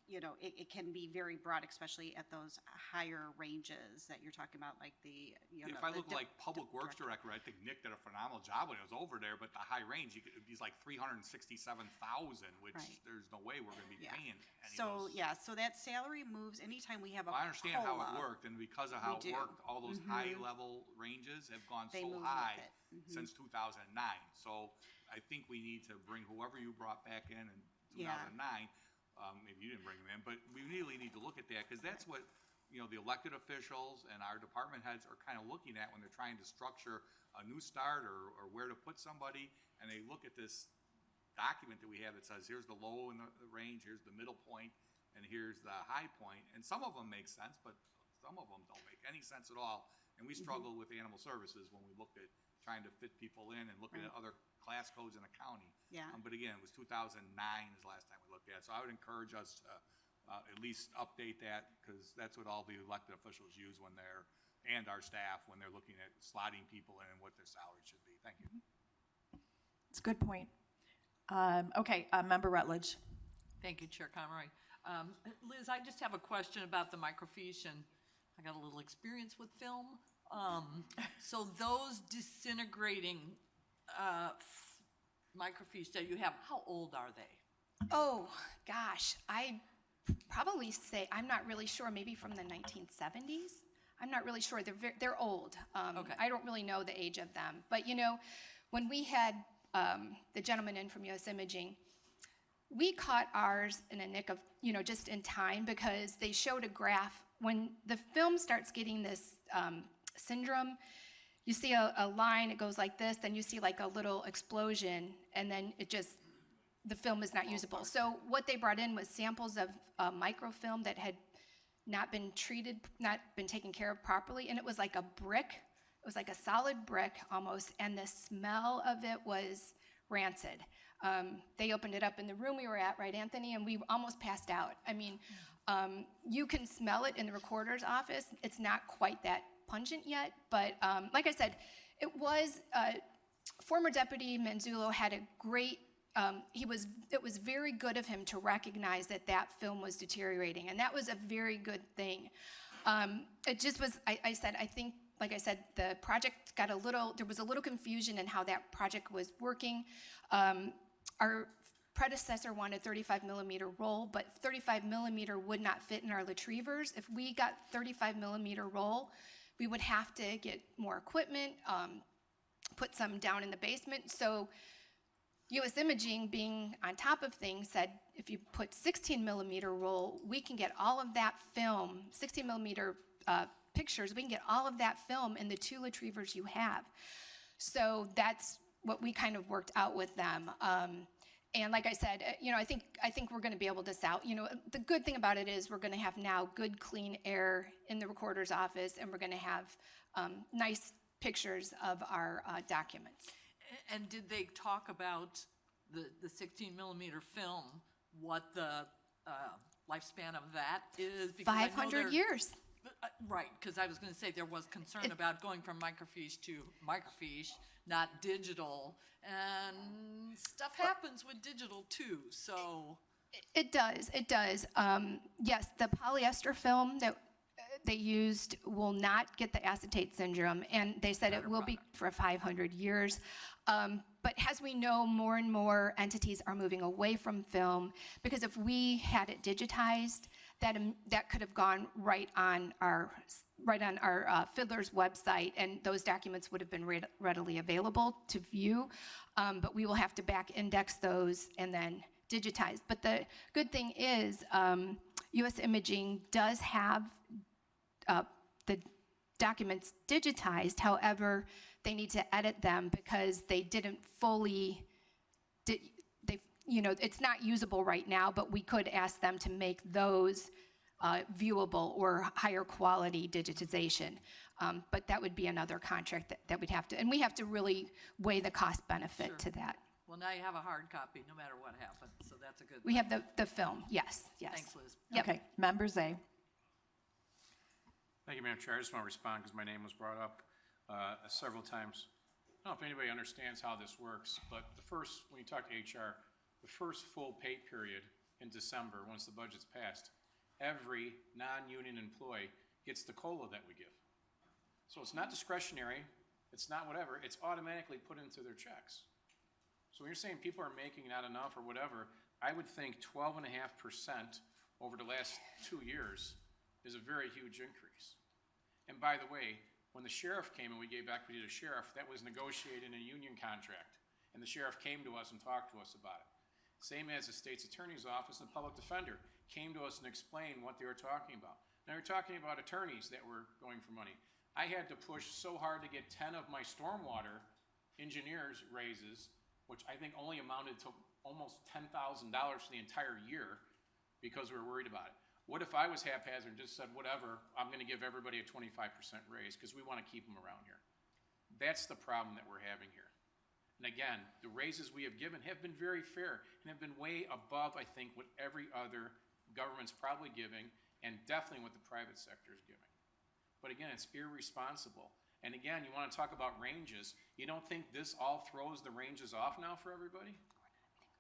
Speaker 5: it can be very broad, especially at those higher ranges that you're talking about, like the,
Speaker 13: If I look like Public Works Director, I think Nick did a phenomenal job when he was over there, but the high range, he's like 367,000, which there's no way we're going to be paying any of those.
Speaker 5: So that salary moves anytime we have a
Speaker 13: I understand how it
Speaker 5: COLA.
Speaker 13: worked, and because of how it worked, all those high-level ranges have gone
Speaker 5: They
Speaker 13: so
Speaker 5: move with
Speaker 13: high
Speaker 5: it.
Speaker 13: since 2009. So I think we need to bring whoever you brought back in 2009. Maybe you didn't bring them in, but we really need to look at that, because that's what the elected officials and our department heads are kind of looking at when they're trying to structure a new start or where to put somebody, and they look at this document that we have that says here's the low in the range, here's the middle point, and here's the high point. And some of them make sense, but some of them don't make any sense at all. And we struggle with animal services when we looked at trying to fit people in and looking at other class codes in a county.
Speaker 5: Yeah.
Speaker 13: But again, it was 2009 is the last time we looked at it. So I would encourage us to at least update that, because that's what all the elected officials use when they're, and our staff, when they're looking at slotting people in and what their salary should be. Thank you.
Speaker 1: It's a good point. Okay, Member Rutledge.
Speaker 22: Thank you, Chair Conroy. Liz, I just have a question about the microfiche, and I got a little experience with film. So those disintegrating microfiche that you have, how old are they?
Speaker 20: Oh, gosh, I'd probably say, I'm not really sure, maybe from the 1970s. I'm not really sure. They're old.
Speaker 22: Okay.
Speaker 20: I don't really know the age of them. But, when we had the gentleman in from U.S. Imaging, we caught ours in a nick of, just in time, because they showed a graph. When the film starts getting this syndrome, you see a line, it goes like this, then you see like a little explosion, and then the film is not usable. So what they brought in was samples of microfilm that had not been treated, not been taken care of properly, and it was like a brick. It was like a solid brick almost, and the smell of it was rancid. They opened it up in the room we were at, right, Anthony? And we almost passed out. I mean, you can smell it in the recorder's office. It's not quite that pungent yet, but like I said, it was, former Deputy Manzullo had a great, it was very good of him to recognize that film was deteriorating, and that was a very good thing. It just was, I think, like I said, the project there was a little confusion in how that project was working. Our predecessor wanted 35 millimeter roll, but 35 millimeter would not fit in our retrievers. If we got 35 millimeter roll, we would have to get more equipment, put some down in the basement. So, US Imaging, being on top of things, said if you put 16 millimeter roll, we can get all of that film, 16 millimeter pictures, we can get all of that film in the 2 retrievers you have. So that's what we kind of worked out with them. And like I said, I think we're going to be able to sell. The good thing about it is we're going to have now good, clean air in the recorder's office, and we're going to have nice pictures of our documents.
Speaker 22: And did they talk about the 16 millimeter film, what the lifespan of that is? Because I know
Speaker 20: 500 years.
Speaker 22: Right, because I was going to say there was concern about going from microfiche to microfiche, not digital, and stuff happens with digital too, so.
Speaker 20: It does. Yes, the polyester film that they used will not get the acetate syndrome, and they said it will be for 500 years. But as we know, more and more entities are moving away from film, because if we had it digitized, that could have gone right on our Fiddler's website, and those documents would have been readily available to view. But we will have to back index those and then digitize. But the good thing is, US Imaging does have the documents digitized. However, they need to edit them because they didn't fully. It's not usable right now, but we could ask them to make those viewable or higher quality digitization. But that would be another contract that we'd have to, and we have to really weigh the cost benefit to that.
Speaker 22: Well, now you have a hard copy, no matter what happens, so that's a good
Speaker 20: We
Speaker 22: thing.
Speaker 20: have the film, yes.
Speaker 22: Thanks, Liz.
Speaker 20: Yep.
Speaker 1: Okay, Member Zay.
Speaker 17: Thank you, Madam Chair. I just want to respond because my name was brought up several times. I don't know if anybody understands how this works, but when you talk to HR, the first full pay period in December, once the budget's passed, every non-union employee gets the COLA that we give. So it's not discretionary, it's not whatever, it's automatically put into their checks. So when you're saying people are making not enough or whatever, I would think 12.5% over the last 2 years is a very huge increase. And by the way, when the sheriff came and we gave equity to the sheriff, that was negotiated in a union contract. And the sheriff came to us and talked to us about it. Same as the state's attorney's office and the public defender came to us and explained what they were talking about. Now you're talking about attorneys that were going for money. I had to push so hard to get 10 of my stormwater engineers raises, which I think only amounted to almost $10,000 for the entire year because we were worried about it. What if I was haphazard and just said, whatever, I'm going to give everybody a 25% raise because we want to keep them around here? That's the problem that we're having here. And again, the raises we have given have been very fair and have been way above, I think, what every other government's probably giving, and definitely what the private sector is giving. But again, it's irresponsible. And again, you want to talk about ranges. You don't think this all throws the ranges off now for everybody?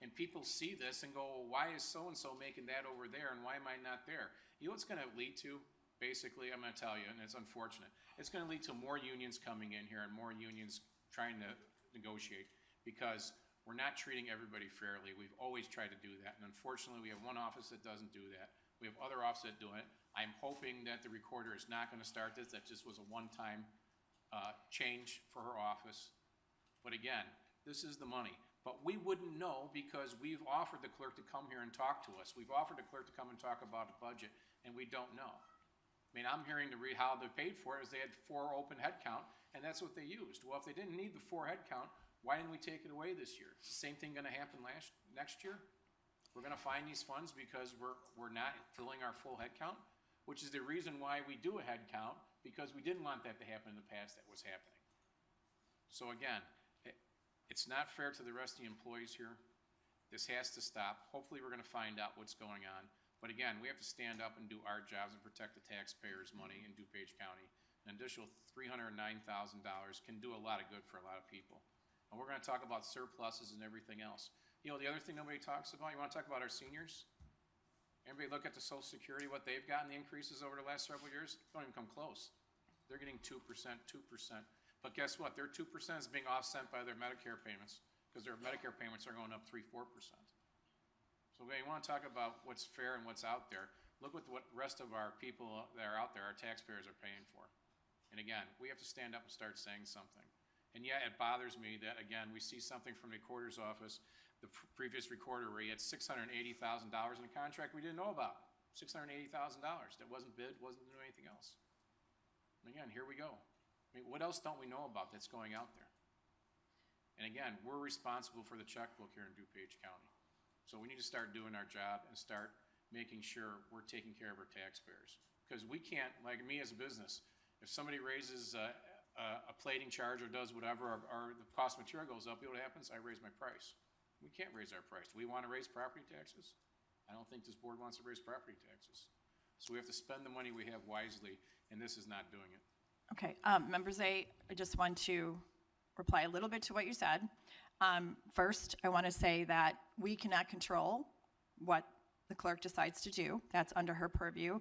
Speaker 17: And people see this and go, well, why is so-and-so making that over there, and why am I not there? You know what's going to lead to? Basically, I'm going to tell you, and it's unfortunate. It's going to lead to more unions coming in here and more unions trying to negotiate because we're not treating everybody fairly. We've always tried to do that, and unfortunately, we have one office that doesn't do that. We have other offices that do it. I'm hoping that the recorder is not going to start this. That just was a one-time change for her office. But again, this is the money. But we wouldn't know because we've offered the clerk to come here and talk to us. We've offered the clerk to come and talk about the budget, and we don't know. I mean, I'm hearing how they paid for it is they had 4 open head count, and that's what they used. Well, if they didn't need the 4 head count, why didn't we take it away this year? Is the same thing going to happen next year? We're going to find these funds because we're not filling our full head count, which is the reason why we do a head count, because we didn't want that to happen in the past that was happening. So again, it's not fair to the rest of the employees here. This has to stop. Hopefully we're going to find out what's going on. But again, we have to stand up and do our jobs and protect the taxpayers' money in DuPage County. An additional $309,000 can do a lot of good for a lot of people. And we're going to talk about surpluses and everything else. You know, the other thing nobody talks about, you want to talk about our seniors? Everybody look at the Social Security, what they've gotten, the increases over the last several years, don't even come close. They're getting 2%, 2%. But guess what? Their 2% is being offset by their Medicare payments because their Medicare payments are going up 3-4%. So when you want to talk about what's fair and what's out there, look at what the rest of our people that are out there, our taxpayers, are paying for. And again, we have to stand up and start saying something. And yeah, it bothers me that, again, we see something from the recorder's office. the previous recorder where he had $680,000 in a contract we didn't know about. $680,000 that wasn't bid, wasn't doing anything else. And again, here we go. I mean, what else don't we know about that's going out there? And again, we're responsible for the checkbook here in DuPage County. So we need to start doing our job and start making sure we're taking care of our taxpayers. Because we can't, like me as a business, if somebody raises a plating charge or does whatever, or the cost of material goes up, you know what happens? I raise my price. We can't raise our price. Do we want to raise property taxes? I don't think this board wants to raise property taxes. So we have to spend the money we have wisely, and this is not doing it.
Speaker 1: Okay, Member Zay, I just want to reply a little bit to what you said. First, I want to say that we cannot control what the clerk decides to do. That's under her purview.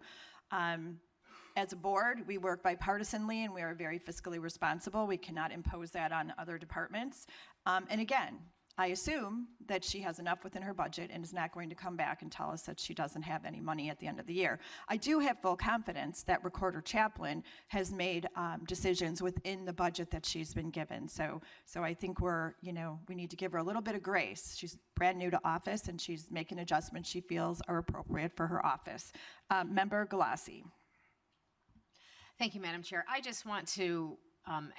Speaker 1: As a board, we work bipartisanly and we are very fiscally responsible. We cannot impose that on other departments. And again, I assume that she has enough within her budget and is not going to come back and tell us that she doesn't have any money at the end of the year. I do have full confidence that Recorder Chaplin has made decisions within the budget that she's been given. So I think we need to give her a little bit of grace. She's brand new to office and she's making adjustments she feels are appropriate for her office. Member Galassi.
Speaker 16: Thank you, Madam Chair. I just want to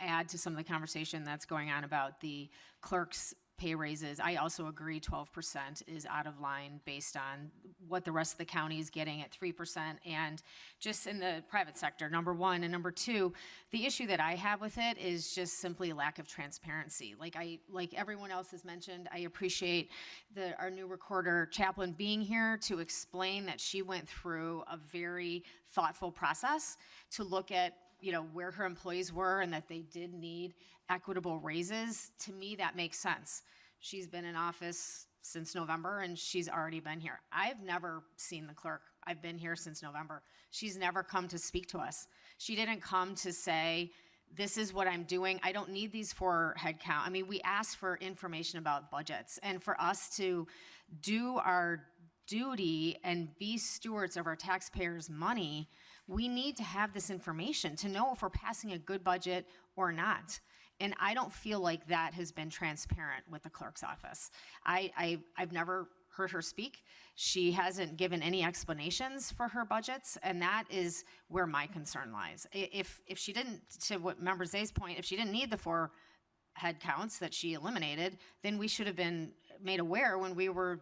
Speaker 16: add to some of the conversation that's going on about the clerk's pay raises. I also agree 12% is out of line based on what the rest of the county is getting at 3%, and just in the private sector, number one. And number two, the issue that I have with it is just simply lack of transparency. Like everyone else has mentioned, I appreciate our new recorder Chaplin being here to explain that she went through a very thoughtful process to look at where her employees were and that they did need equitable raises. To me, that makes sense. She's been in office since November and she's already been here. I've never seen the clerk. I've been here since November. She's never come to speak to us. She didn't come to say, this is what I'm doing. I don't need these for head count. I mean, we asked for information about budgets, and for us to do our duty and be stewards of our taxpayers' money, we need to have this information to know if we're passing a good budget or not. And I don't feel like that has been transparent with the clerk's office. I've never heard her speak. She hasn't given any explanations for her budgets, and that is where my concern lies. If she didn't, to what Member Zay's point, if she didn't need the 4 head counts that she eliminated, then we should have been made aware when we were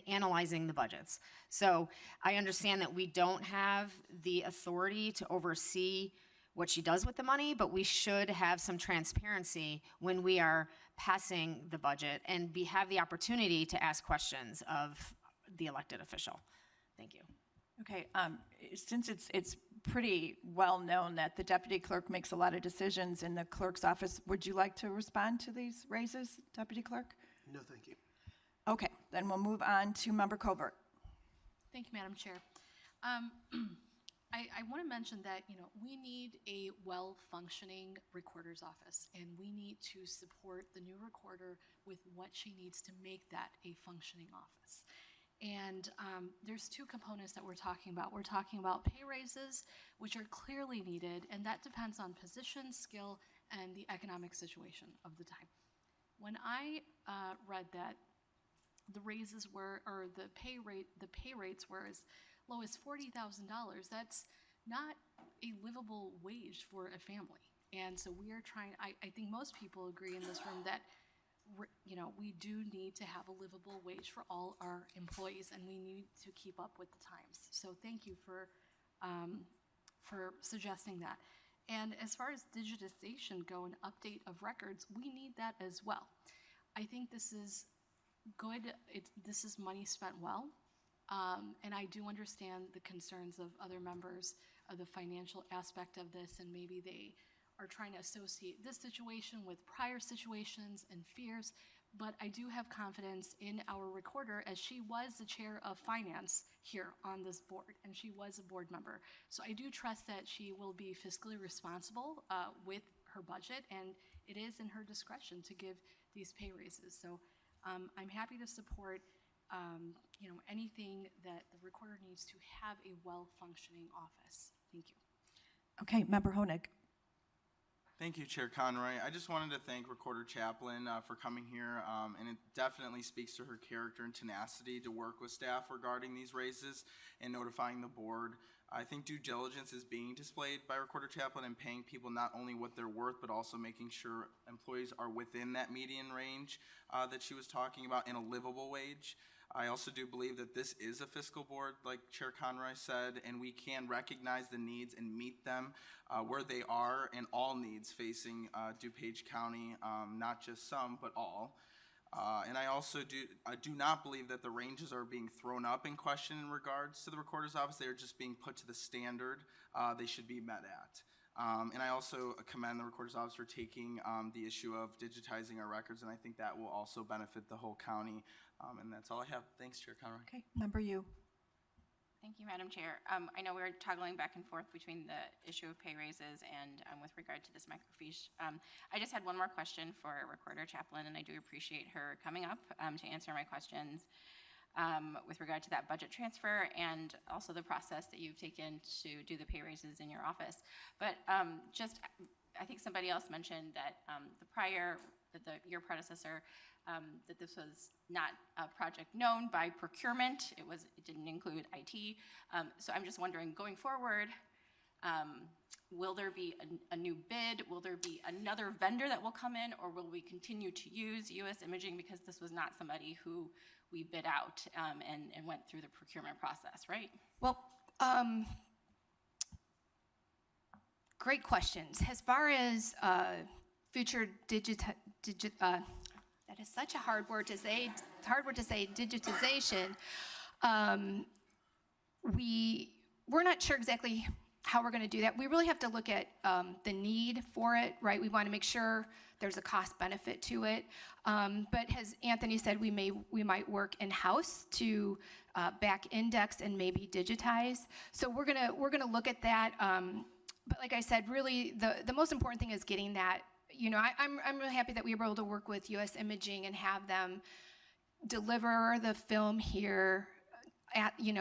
Speaker 16: analyzing the budgets. So I understand that we don't have the authority to oversee what she does with the money, but we should have some transparency when we are passing the budget and have the opportunity to ask questions of the elected official. Thank you.
Speaker 1: Okay, since it's pretty well known that the deputy clerk makes a lot of decisions in the clerk's office, would you like to respond to these raises, Deputy Clerk?
Speaker 4: No, thank you.
Speaker 1: Okay, then we'll move on to Member Covert.
Speaker 10: Thank you, Madam Chair. I want to mention that, we need a well-functioning recorder's office, and we need to support the new recorder with what she needs to make that a functioning office. And there's 2 components that we're talking about. We're talking about pay raises, which are clearly needed, and that depends on position, skill, and the economic situation of the time. When I read that the raises were, or the pay rates were as low as $40,000, that's not a livable wage for a family. And so we are trying, I think most people agree in this room that we do need to have a livable wage for all our employees, and we need to keep up with the times. So thank you for suggesting that. And as far as digitization go and update of records, we need that as well. I think this is good. This is money spent well. And I do understand the concerns of other members of the financial aspect of this, and maybe they are trying to associate this situation with prior situations and fears, but I do have confidence in our recorder, as she was the chair of finance here on this board, and she was a board member. So I do trust that she will be fiscally responsible with her budget, and it is in her discretion to give these pay raises. So I'm happy to support anything that the recorder needs to have a well-functioning office. Thank you.
Speaker 1: Okay, Member Honig.
Speaker 7: Thank you, Chair Conroy. I just wanted to thank Recorder Chaplin for coming here, and it definitely speaks to her character and tenacity to work with staff regarding these raises and notifying the board. I think due diligence is being displayed by Recorder Chaplin and paying people not only what they're worth, but also making sure employees are within that median range that she was talking about in a livable wage. I also do believe that this is a fiscal board, like Chair Conroy said, and we can recognize the needs and meet them where they are, and all needs facing DuPage County, not just some, but all. And I also do not believe that the ranges are being thrown up in question in regards to the Recorder's Office. They are just being put to the standard they should be met at. And I also commend the Recorder's Office for taking the issue of digitizing our records, and I think that will also benefit the whole county. And that's all I have. Thanks, Chair Conroy.
Speaker 1: Okay, member you.
Speaker 18: Thank you, Madam Chair. I know we're toggling back and forth between the issue of pay raises and with regard to this microfiche. I just had one more question for Recorder Chaplin, and I do appreciate her coming up to answer my questions with regard to that budget transfer and also the process that you've taken to do the pay raises in your office. But I think somebody else mentioned that your predecessor, that this was not a project known by procurement. It didn't include IT. So I'm just wondering, going forward, will there be a new bid? Will there be another vendor that will come in, or will we continue to use U.S. Imaging, because this was not somebody who we bid out and went through the procurement process, right?
Speaker 20: Well, great questions. As far as future that is such a hard word to say. It's hard word to say, digitization. We're not sure exactly how we're going to do that. We really have to look at the need for it, right? We want to make sure there's a cost benefit to it. But as Anthony said, we might work in-house to back index and maybe digitize. So we're gonna look at that. But like I said, really the most important thing is getting that. You know, I'm really happy that we were able to work with U.S. Imaging and have them deliver the film here,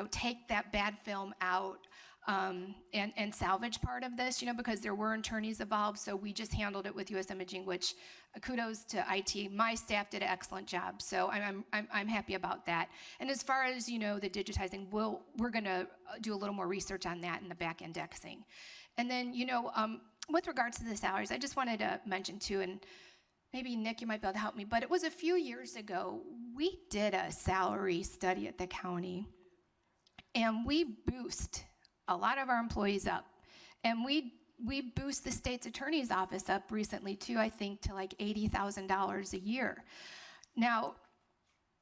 Speaker 20: take that bad film out and salvage part of this, because there were attorneys involved. So we just handled it with U.S. Imaging, which kudos to IT. My staff did an excellent job. So I'm happy about that. And as far as, the digitizing, we're going to do a little more research on that in the back indexing. And then, with regards to the salaries, I just wanted to mention too, and maybe Nick, you might be able to help me, but it was a few years ago, we did a salary study at the county, and we boost a lot of our employees up. And we boost the state's attorney's office up recently too, I think to like $80,000 a year. Now,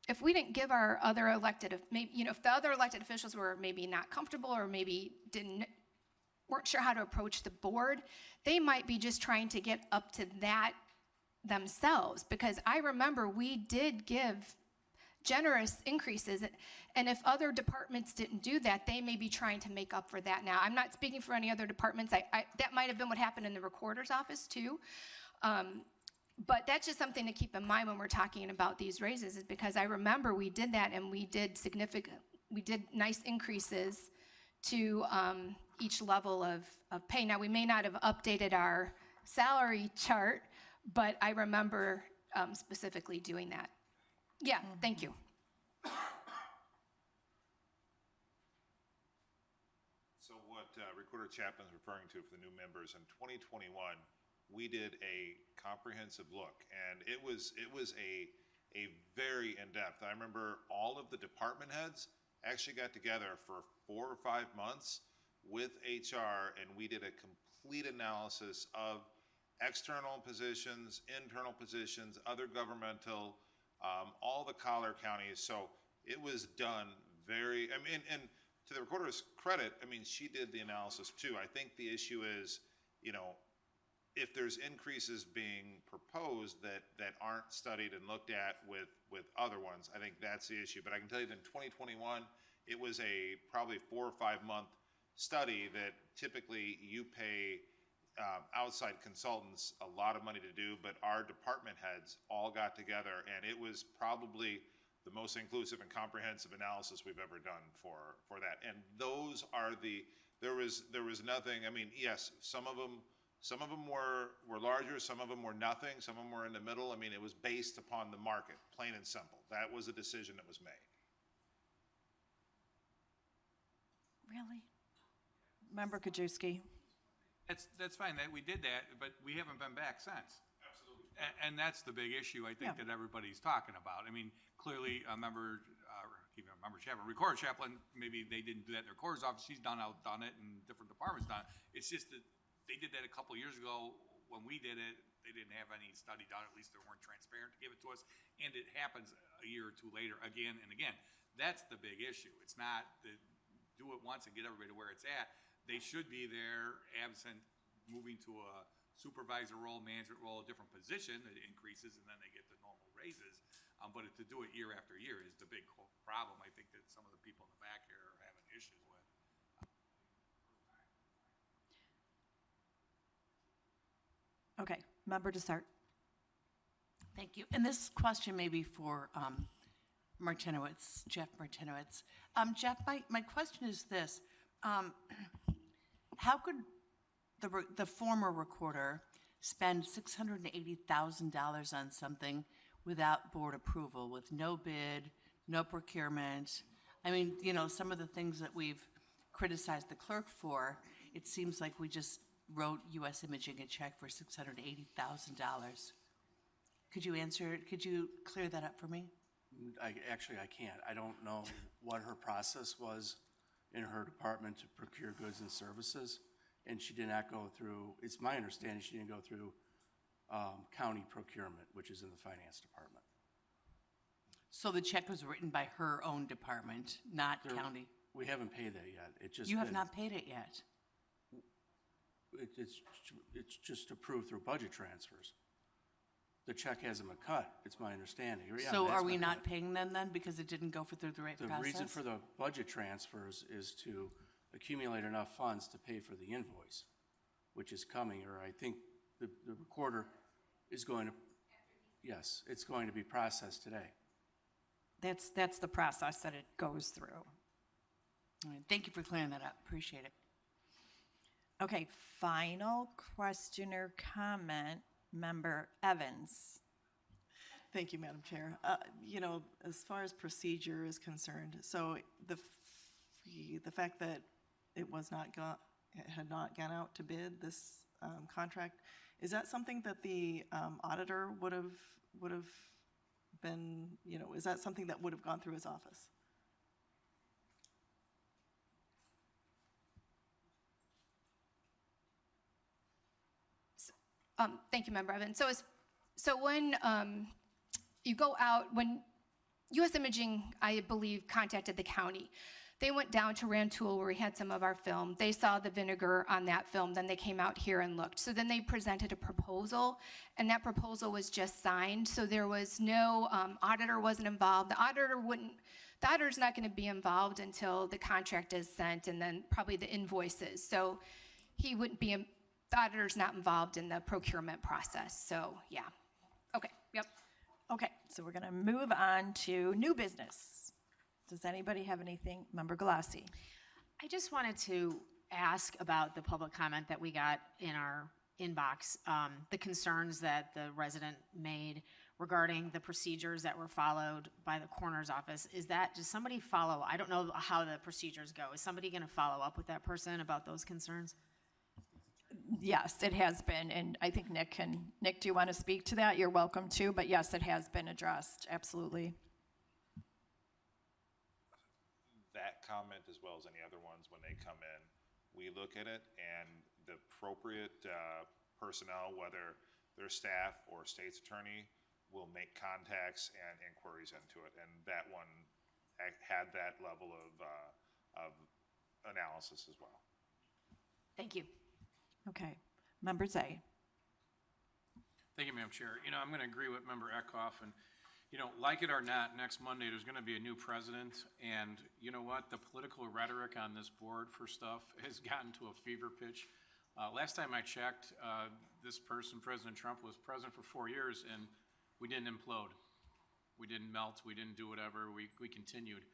Speaker 20: if we didn't give our other elected, if the other elected officials were maybe not comfortable or maybe weren't sure how to approach the board, they might be just trying to get up to that themselves, because I remember we did give generous increases, and if other departments didn't do that, they may be trying to make up for that now. I'm not speaking for any other departments. That might have been what happened in the recorder's office too. But that's just something to keep in mind when we're talking about these raises, is because I remember we did that, and we did nice increases to each level of pay. Now, we may not have updated our salary chart, but I remember specifically doing that. Yeah, thank you.
Speaker 9: So what Recorder Chaplin is referring to for the new members, in 2021, we did a comprehensive look, and it was a very in-depth. I remember all of the department heads actually got together for 4 or 5 months with HR, and we did a complete analysis of external positions, internal positions, other governmental, all the collar counties. So it was done and to the recorder's credit, she did the analysis too. I think the issue is, if there's increases being proposed that aren't studied and looked at with other ones, I think that's the issue. But I can tell you that in 2021, it was a probably 4 or 5 month study that typically you pay outside consultants a lot of money to do, but our department heads all got together, and it was probably the most inclusive and comprehensive analysis we've ever done for that. And those are there was nothing, yes, some of them Some of them were larger, some of them were nothing, some of them were in the middle. I mean, it was based upon the market, plain and simple. That was a decision that was made.
Speaker 1: Really? Member Kajewski?
Speaker 13: That's fine, that we did that, but we haven't been back since. Absolutely. And that's the big issue, I think, that everybody's talking about. I mean, clearly, Recorder Chaplain, maybe they didn't do that in their recorder's office, she's done it, and different departments done it. It's just that they did that a couple years ago. When we did it, they didn't have any study done, at least they weren't transparent to give it to us, and it happens a year or two later, again and again. That's the big issue. It's not the do it once and get everybody to where it's at. They should be there absent moving to a supervisor role, management role, a different position that increases, and then they get the normal raises. But to do it year after year is the big problem. I think that some of the people in the back here are having issues with.
Speaker 1: Okay, Member Desart.
Speaker 15: Thank you. And this question may be for Martinowitz, Jeff Martinowitz. Jeff, my question is this. How could the former recorder spend $680,000 on something without board approval, with no bid, no procurement? I mean, you know, some of the things that we've criticized the clerk for, it seems like we just wrote U.S. Imaging a check for $680,000. Could you answer it? Could you clear that up for me?
Speaker 11: I can't. I don't know what her process was in her department to procure goods and services, and she did not go through, it's my understanding she didn't go through county procurement, which is in the finance department.
Speaker 15: So the check was written by her own department, not county?
Speaker 11: We haven't paid that yet. It just
Speaker 15: You have not paid it yet?
Speaker 11: It's just approved through budget transfers. The check hasn't been cut, it's my understanding. Yeah,
Speaker 15: So
Speaker 11: it
Speaker 15: are
Speaker 11: has
Speaker 15: we
Speaker 11: been
Speaker 15: not
Speaker 11: cut.
Speaker 15: paying them then because it didn't go through the right process?
Speaker 11: The reason for the budget transfers is to accumulate enough funds to pay for the invoice, which is coming, or I think the recorder is going to, yes, it's going to be processed today.
Speaker 1: That's the process that it goes through.
Speaker 15: All right, thank you for clearing that up. Appreciate it.
Speaker 1: Okay, final question or comment, Member Evans.
Speaker 12: Thank you, Madam Chair. You know, as far as procedure is concerned, so the fact that it had not gone out to bid, this contract, is that something that the auditor would have been, you know, is that something that would have gone through his office?
Speaker 20: Thank you, Member Evans. So when you go out, when U.S. Imaging, I believe, contacted the county, they went down to Rantoul where we had some of our film. They saw the vinegar on that film. Then they came out here and looked. So then they presented a proposal, and that proposal was just signed. So there was no auditor wasn't involved. The auditor's not going to be involved until the contract is sent and then probably the invoices. So he wouldn't be. The auditor's not involved in the procurement process. So yeah. Okay. Yep.
Speaker 1: Okay, so we're going to move on to new business. Does anybody have anything? Member Galassi.
Speaker 16: I just wanted to ask about the public comment that we got in our inbox, the concerns that the resident made regarding the procedures that were followed by the coroner's office. Does somebody follow? I don't know how the procedures go. Is somebody going to follow up with that person about those concerns?
Speaker 1: Yes, it has been, and I think Nick, do you want to speak to that? You're welcome to, but yes, it has been addressed, absolutely.
Speaker 9: That comment, as well as any other ones, when they come in, we look at it, and the appropriate personnel, whether their staff or state's attorney, will make contacts and inquiries into it, and that one had that level of analysis as well.
Speaker 1: Thank you. Okay, Member Zay.
Speaker 17: Thank you, Madam Chair. You know, I'm going to agree with Member Eckhoff, and, you know, like it or not, next Monday there's going to be a new president, and you know what? The political rhetoric on this board for stuff has gotten to a fever pitch. Last time I checked, this person, President Trump, was president for 4 years, and we didn't implode. We didn't melt. We didn't do whatever. We continued.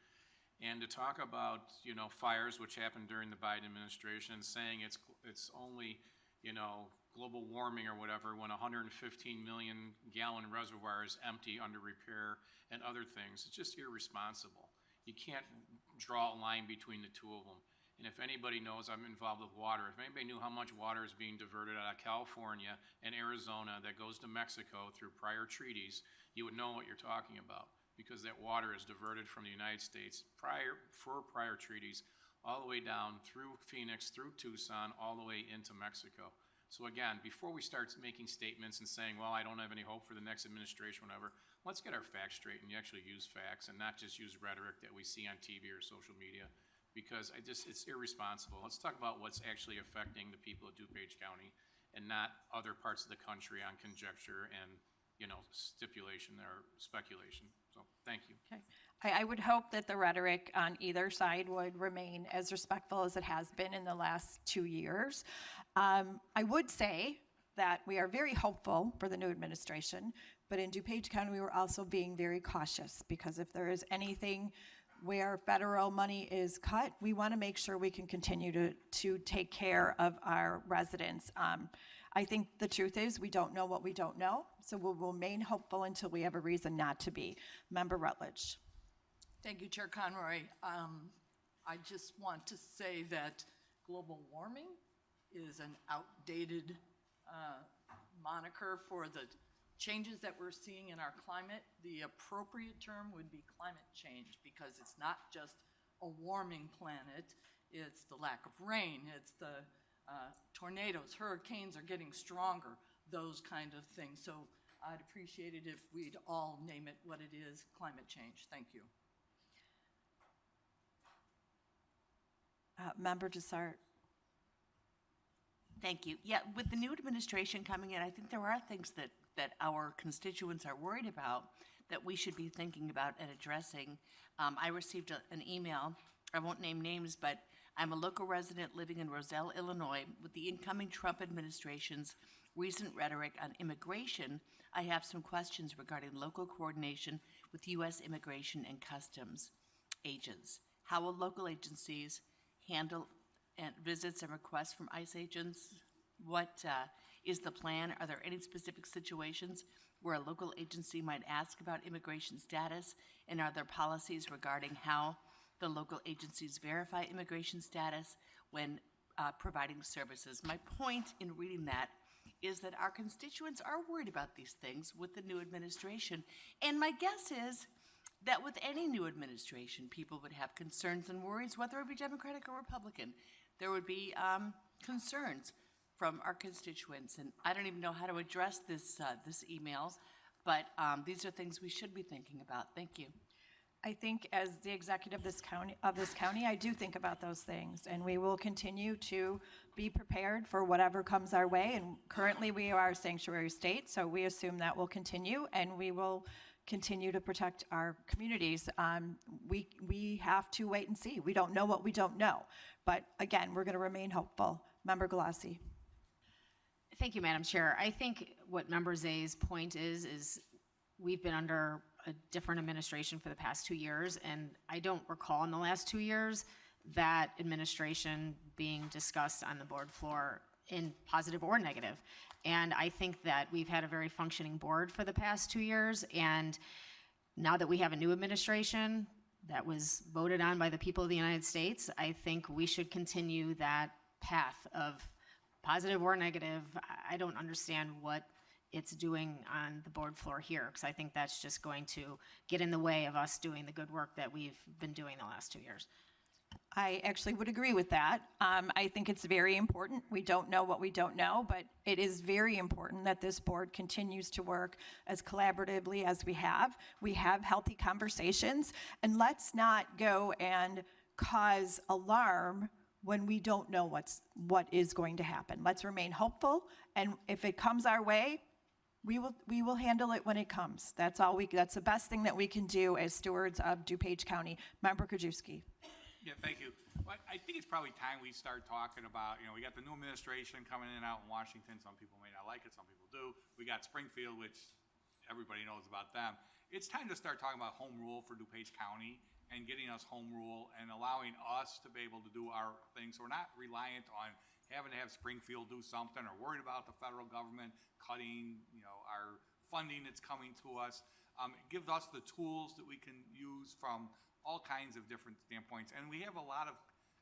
Speaker 17: And to talk about, you know, fires, which happened during the Biden administration, saying it's only you know, global warming or whatever, when 115 million gallon reservoir is empty under repair and other things. It's just irresponsible. You can't draw a line between the two of them. And if anybody knows, I'm involved with water. If anybody knew how much water is being diverted out of California and Arizona that goes to Mexico through prior treaties, you would know what you're talking about, because that water is diverted from the United States for prior treaties all the way down through Phoenix, through Tucson, all the way into Mexico. So again, before we start making statements and saying, well, I don't have any hope for the next administration, whatever, let's get our facts straight and actually use facts and not just use rhetoric that we see on TV or social media, because it's irresponsible. Let's talk about what's actually affecting the people of DuPage County and not other parts of the country on conjecture and, you know, stipulation or speculation. So thank you.
Speaker 1: Okay. I would hope that the rhetoric on either side would remain as respectful as it has been in the last 2 years. I would say that we are very hopeful for the new administration, but in DuPage County, we were also being very cautious, because if there is anything where federal money is cut, we want to make sure we can continue to take care of our residents. I think the truth is we don't know what we don't know, so we'll remain hopeful until we have a reason not to be. Member Rutledge.
Speaker 22: Thank you, Chair Conroy. I just want to say that global warming is an outdated moniker for the changes that we're seeing in our climate. The appropriate term would be climate change, because it's not just a warming planet, it's the lack of rain, it's the tornadoes, hurricanes are getting stronger, those kind of things. So I'd appreciate it if we'd all name it what it is, climate change. Thank you.
Speaker 1: Member Desart.
Speaker 15: Thank you. Yeah, with the new administration coming in, I think there are things that our constituents are worried about that we should be thinking about and addressing. I received an email, I won't name names, but I'm a local resident living in Roselle, Illinois. With the incoming Trump administration's recent rhetoric on immigration, I have some questions regarding local coordination with U.S. Immigration and Customs agents. How will local agencies handle visits and requests from ICE agents? What is the plan? Are there any specific situations where a local agency might ask about immigration status? And are there policies regarding how the local agencies verify immigration status when providing services? My point in reading that is that our constituents are worried about these things with the new administration. And my guess is that with any new administration, people would have concerns and worries, whether it be Democratic or Republican. There would be concerns from our constituents, and I don't even know how to address this email, but these are things we should be thinking about. Thank you.
Speaker 1: I think as the executive of this county, I do think about those things, and we will continue to be prepared for whatever comes our way. And currently, we are a sanctuary state, so we assume that will continue, and we will continue to protect our communities. We have to wait and see. We don't know what we don't know, but again, we're going to remain hopeful. Member Galassi.
Speaker 16: Thank you, Madam Chair. I think what Member Zay's point is we've been under a different administration for the past 2 years, and I don't recall in the last 2 years that administration being discussed on the board floor in positive or negative. And I think that we've had a very functioning board for the past 2 years, and now that we have a new administration that was voted on by the people of the United States, I think we should continue that path of positive or negative. I don't understand what it's doing on the board floor here, because I think that's just going to get in the way of us doing the good work that we've been doing the last 2 years.
Speaker 1: I actually would agree with that. I think it's very important. We don't know what we don't know, but it is very important that this board continues to work as collaboratively as we have. We have healthy conversations, and let's not go and cause alarm when we don't know what is going to happen. Let's remain hopeful, and if it comes our way, we will handle it when it comes. That's the best thing that we can do as stewards of DuPage County. Member Krajewski.
Speaker 13: Yeah, thank you. Well, I think it's probably time we start talking about, we got the new administration coming in out in Washington. Some people may not like it, some people do. We got Springfield, which everybody knows about them. It's time to start talking about home rule for DuPage County and getting us home rule and allowing us to be able to do our things. So we're not reliant on having to have Springfield do something, or worried about the federal government cutting, our funding that's coming to us. It gives us the tools that we can use from all kinds of different standpoints. And we have a lot of,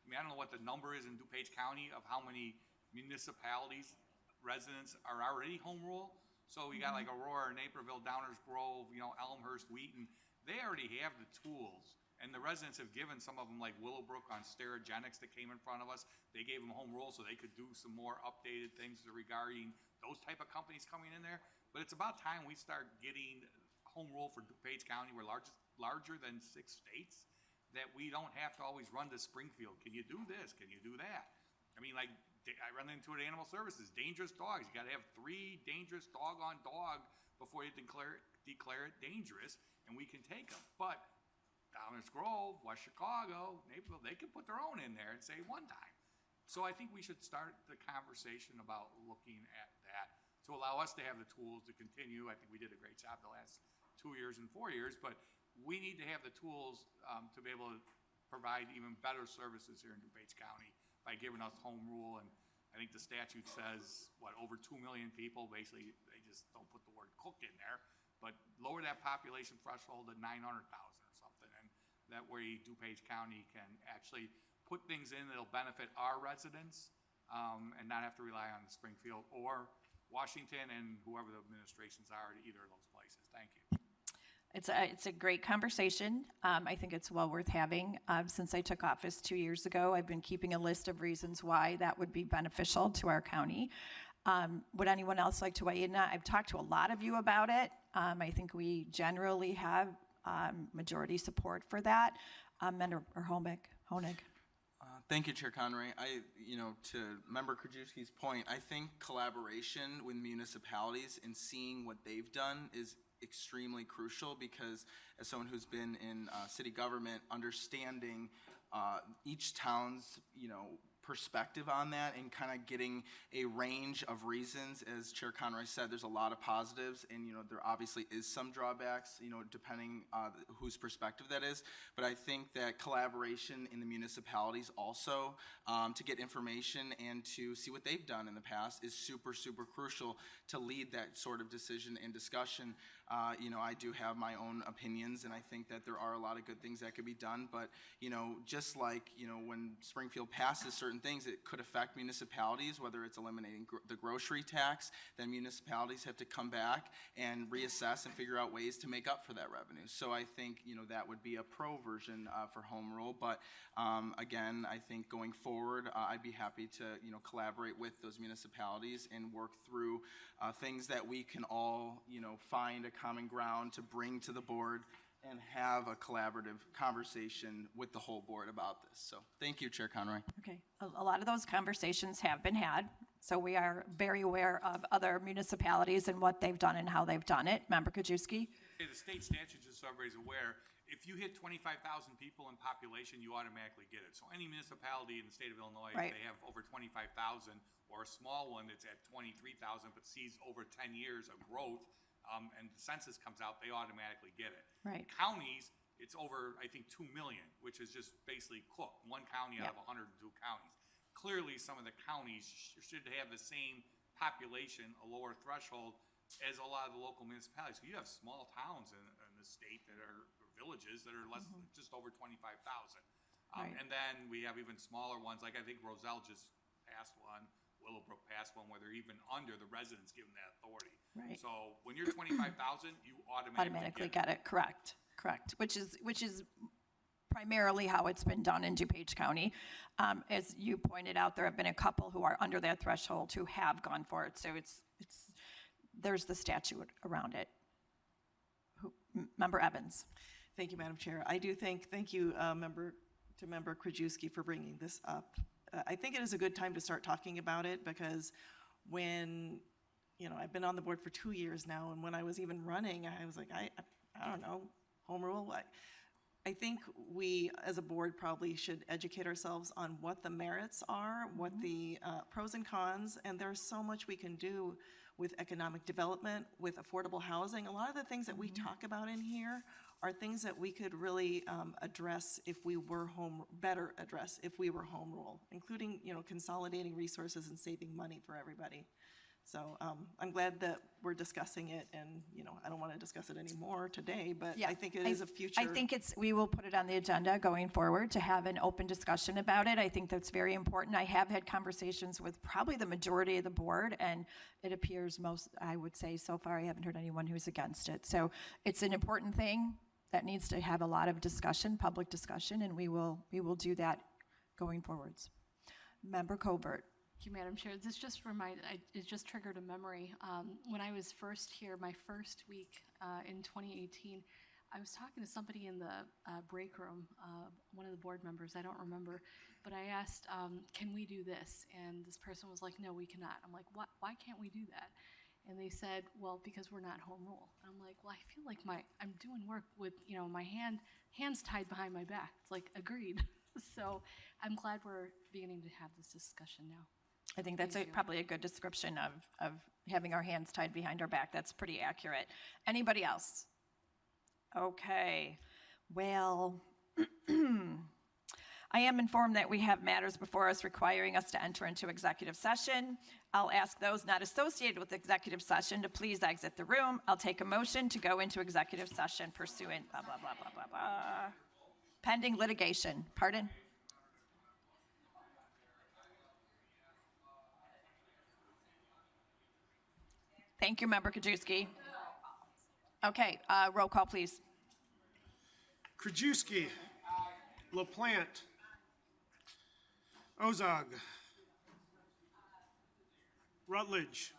Speaker 13: I don't know what the number is in DuPage County of how many municipalities, residents are already home rule. So we got like Aurora, Naperville, Downers Grove, Elmhurst, Wheaton. They already have the tools. And the residents have given some of them, like Willowbrook on Sterigenics that came in front of us. They gave them home rule so they could do some more updated things regarding those type of companies coming in there. But it's about time we start getting home rule for DuPage County. We're larger than 6 states, that we don't have to always run to Springfield. Can you do this? Can you do that? I run into it at Animal Services. Dangerous dogs. You got to have 3 dangerous dog on dog before you declare it dangerous, and we can take them. But Downers Grove, West Chicago, Naperville, they can put their own in there and say one time. So I think we should start the conversation about looking at that to allow us to have the tools to continue. I think we did a great job the last 2 years and 4 years, but we need to have the tools to be able to provide even better services here in DuPage County by giving us home rule. And I think the statute says, over 2 million people, basically, they just don't put the word cook in there, but lower that population threshold to 900,000 or something. And that way DuPage County can actually put things in that'll benefit our residents and not have to rely on Springfield or Washington and whoever the administrations are at either of those places. Thank you.
Speaker 1: It's a great conversation. I think it's well worth having. Since I took office 2 years ago, I've been keeping a list of reasons why that would be beneficial to our county. Would anyone else like to weigh in? I've talked to a lot of you about it. I think we generally have majority support for that. Member Honig.
Speaker 7: Thank you, Chair Conroy. To Member Krajewski's point, I think collaboration with municipalities and seeing what they've done is extremely crucial, because as someone who's been in city government, understanding each town's perspective on that and kind of getting a range of reasons. As Chair Conroy said, there's a lot of positives, and there obviously is some drawbacks, depending whose perspective that is. But I think that collaboration in the municipalities also to get information and to see what they've done in the past is super, super crucial to lead that sort of decision and discussion. I do have my own opinions, and I think that there are a lot of good things that could be done. But, just like, when Springfield passes certain things, it could affect municipalities, whether it's eliminating the grocery tax, then municipalities have to come back and reassess and figure out ways to make up for that revenue. So I think, that would be a pro version for home rule. But again, I think going forward, I'd be happy to, collaborate with those municipalities and work through things that we can all, find a common ground to bring to the board and have a collaborative conversation with the whole board about this. So thank you, Chair Conroy.
Speaker 1: Okay, a lot of those conversations have been had, so we are very aware of other municipalities and what they've done and how they've done it. Member Krajewski?
Speaker 13: The state statute, just so everybody's aware, if you hit 25,000 people in population, you automatically get it. So any municipality in the state of Illinois,
Speaker 1: Right.
Speaker 13: if they have over 25,000, or a small one that's at 23,000 but sees over 10 years of growth, and the census comes out, they automatically get it.
Speaker 1: Right.
Speaker 13: Counties, it's over, I think, 2 million, which is just basically cooked. One county out
Speaker 1: Yep.
Speaker 13: of 102 counties. Clearly, some of the counties should have the same population, a lower threshold, as a lot of the local municipalities. So you have small towns in the state that are villages that are less than just over 25,000.
Speaker 1: Right.
Speaker 13: And then we have even smaller ones, like I think Roselle just passed one, Willowbrook passed one, where they're even under the residents given that authority.
Speaker 1: Right.
Speaker 13: So when you're 25,000, you automatically
Speaker 1: Get it, correct, which is primarily how it's been done in DuPage County. As you pointed out, there have been a couple who are under that threshold who have gone for it, so there's the statute around it. Member Evans.
Speaker 12: Thank you, Madam Chair. I do thank you, Member Krajewski, for bringing this up. I think it is a good time to start talking about it, because when, I've been on the board for 2 years now, and when I was even running, I was like, I don't know, home rule. I think we, as a board, probably should educate ourselves on what the merits are, what the pros and cons, and there's so much we can do with economic development, with affordable housing. A lot of the things that we talk about in here are things that we could really address if we were better address if we were home rule, including, consolidating resources and saving money for everybody. So I'm glad that we're discussing it, and, I don't want to discuss it anymore today, but I think it is a future.
Speaker 1: I think we will put it on the agenda going forward to have an open discussion about it. I think that's very important. I have had conversations with probably the majority of the board, and it appears I would say so far, I haven't heard anyone who's against it. So it's an important thing that needs to have a lot of discussion, public discussion, and we will do that going forwards. Member Covert.
Speaker 10: Thank you, Madam Chair. This just it just triggered a memory. When I was first here, my first week in 2018, I was talking to somebody in the break room, one of the board members, I don't remember, but I asked, can we do this? And this person was like, no, we cannot. I'm like, why can't we do that? And they said, well, because we're not home rule. And I'm like, well, I feel like I'm doing work with, my hands tied behind my back. It's like, agreed. So I'm glad we're beginning to have this discussion now.
Speaker 1: I think that's probably a good description of having our hands tied behind our back. That's pretty accurate. Anybody else? Okay. Well, I am informed that we have matters before us requiring us to enter into executive session. I'll ask those not associated with executive session to please exit the room. I'll take a motion to go into executive session pursuant blah, blah, blah, blah, blah, blah. Pending litigation. Pardon? Thank you, Member Krajewski. Okay, roll call, please.
Speaker 4: Krajewski. LaPlante. Ozog. Rutledge.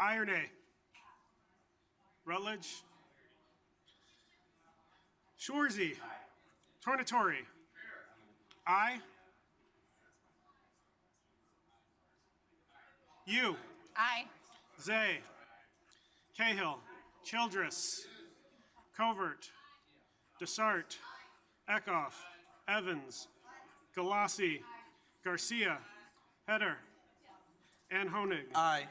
Speaker 4: Irene. Rutledge. Shorzy. Tornatore. I. You.
Speaker 8: Aye.
Speaker 4: Zay. Cahill. Childress. Covert. Desart. Eckhoff. Evans. Galassi. Garcia. Heder. And Honig.
Speaker 7: Aye.